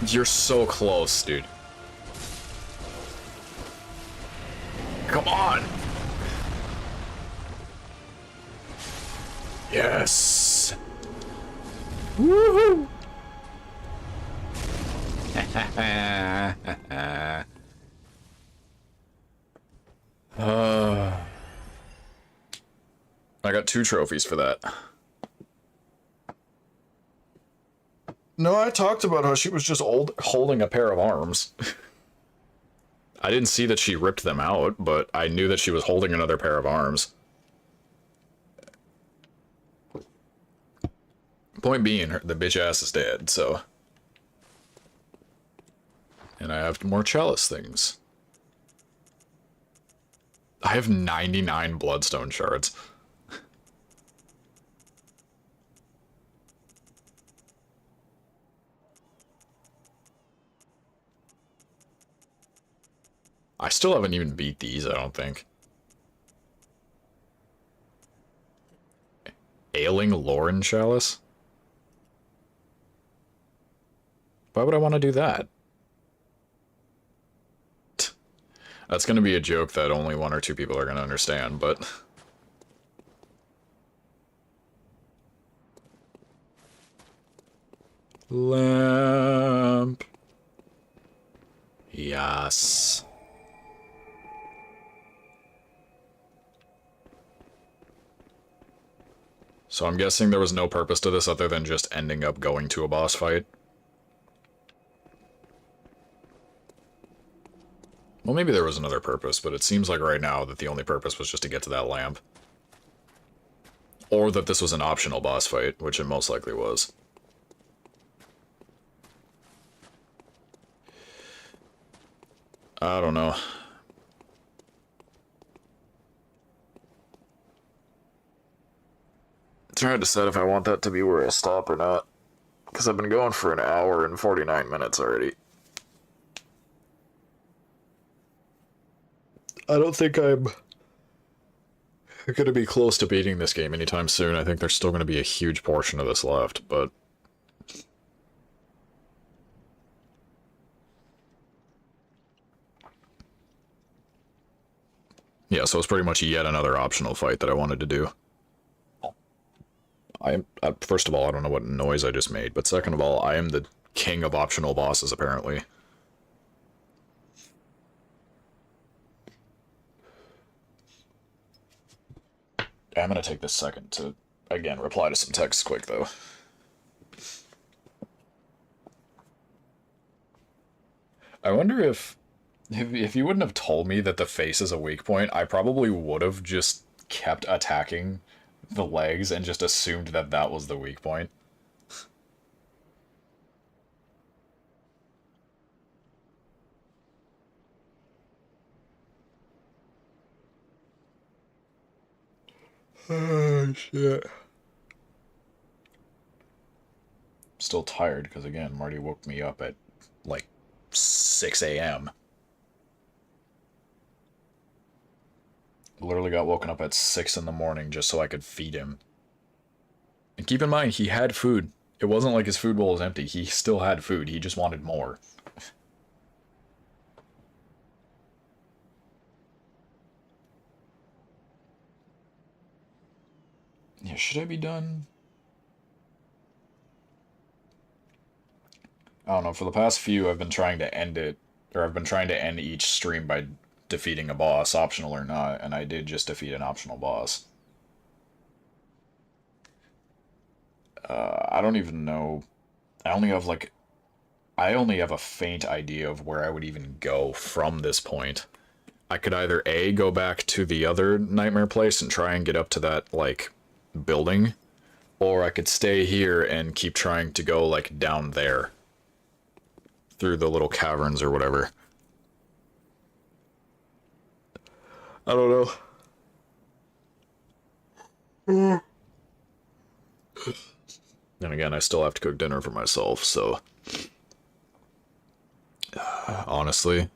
You're so close, dude. Come on! Yes! Woohoo! I got 2 trophies for that. No, I talked about how she was just holding a pair of arms. I didn't see that she ripped them out, but I knew that she was holding another pair of arms. Point being, the bitch ass is dead, so... And I have more chalice things. I have 99 bloodstone shards. I still haven't even beat these, I don't think. Ailing Lauren Chalice? Why would I want to do that? That's going to be a joke that only 1 or 2 people are going to understand, but... Lamp. Yes. So I'm guessing there was no purpose to this other than just ending up going to a boss fight. Well, maybe there was another purpose, but it seems like right now that the only purpose was just to get to that lamp. Or that this was an optional boss fight, which it most likely was. I don't know. It's hard to decide if I want that to be where I stop or not. Because I've been going for an hour and 49 minutes already. I don't think I'm going to be close to beating this game anytime soon. I think there's still going to be a huge portion of this left, but... Yeah, so it's pretty much yet another optional fight that I wanted to do. First of all, I don't know what noise I just made, but second of all, I am the king of optional bosses, apparently. I'm gonna take this second to, again, reply to some texts quick, though. I wonder if you wouldn't have told me that the face is a weak point, I probably would have just kept attacking the legs and just assumed that that was the weak point. Oh, shit. Still tired because, again, Marty woke me up at like 6 a.m. Literally got woken up at 6 in the morning just so I could feed him. And keep in mind, he had food. It wasn't like his food bowl was empty. He still had food. He just wanted more. Yeah, should I be done? I don't know. For the past few, I've been trying to end it, or I've been trying to end each stream by defeating a boss, optional or not, and I did just defeat an optional boss. I don't even know. I only have like, I only have a faint idea of where I would even go from this point. I could either A, go back to the other nightmare place and try and get up to that, like, building, or I could stay here and keep trying to go, like, down there. Through the little caverns or whatever. I don't know. Then again, I still have to cook dinner for myself, so... honestly...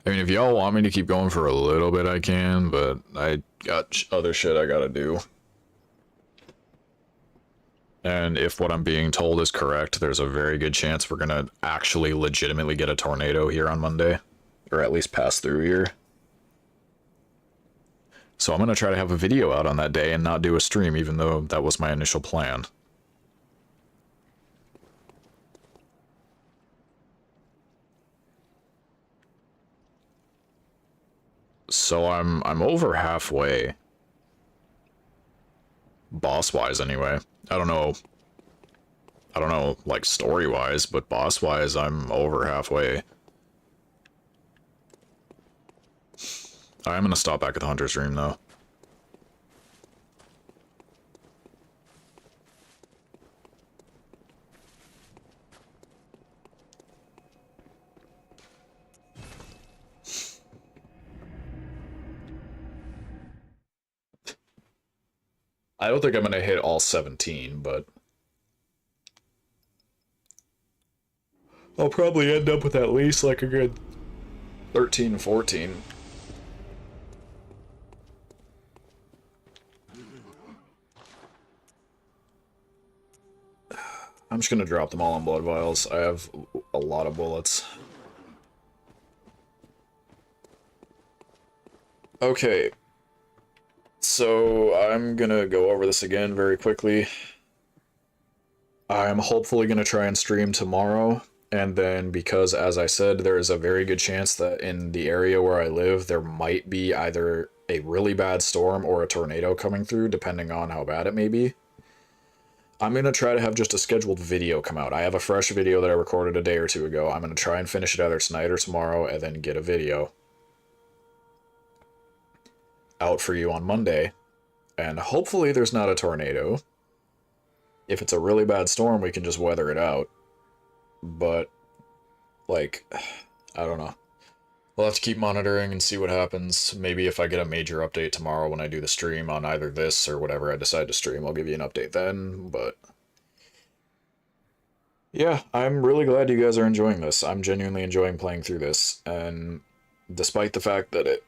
I mean, if y'all want me to keep going for a little bit, I can, but I got other shit I gotta do. And if what I'm being told is correct, there's a very good chance we're gonna actually legitimately get a tornado here on Monday. Or at least pass through here. So I'm gonna try to have a video out on that day and not do a stream, even though that was my initial plan. So I'm over halfway. Boss-wise, anyway. I don't know, like, story-wise, but boss-wise, I'm over halfway. I'm gonna stop back at the Hunter's Dream, though. I don't think I'm gonna hit all 17, but... I'll probably end up with at least, like, a good 13, 14. I'm just gonna drop them all on blood vials. I have a lot of bullets. Okay. So, I'm gonna go over this again very quickly. I'm hopefully gonna try and stream tomorrow, and then because, as I said, there is a very good chance that in the area where I live, there might be either a really bad storm or a tornado coming through, depending on how bad it may be. I'm gonna try to have just a scheduled video come out. I have a fresh video that I recorded a day or two ago. I'm gonna try and finish it either tonight or tomorrow, and then get a video out for you on Monday, and hopefully there's not a tornado. If it's a really bad storm, we can just weather it out. But, like, I don't know. We'll have to keep monitoring and see what happens. Maybe if I get a major update tomorrow when I do the stream on either this or whatever I decide to stream, I'll give you an update then, but... yeah, I'm really glad you guys are enjoying this. I'm genuinely enjoying playing through this, and despite the fact that it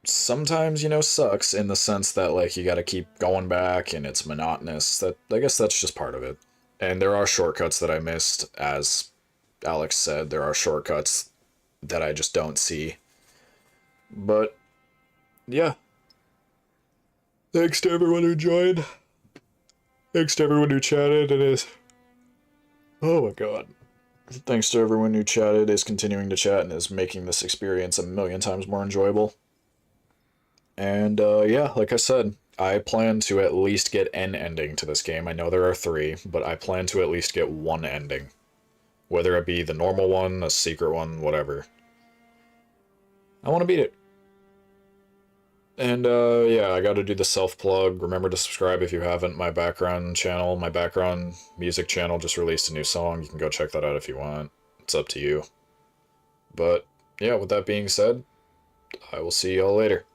sometimes, you know, sucks in the sense that, like, you gotta keep going back and it's monotonous. That, I guess that's just part of it. And there are shortcuts that I missed, as Alex said, there are shortcuts that I just don't see. But, yeah. Thanks to everyone who joined. Thanks to everyone who chatted and is... oh my god. Thanks to everyone who chatted, is continuing to chat, and is making this experience a million times more enjoyable. And, yeah, like I said, I plan to at least get an ending to this game. I know there are 3, but I plan to at least get one ending. Whether it be the normal one, a secret one, whatever. I want to beat it. And yeah, I got to do the self plug. Remember to subscribe if you haven't. My background channel, my background music channel, just released a new song. You can go check that out if you want. It's up to you. But yeah, with that being said, I will see y'all later.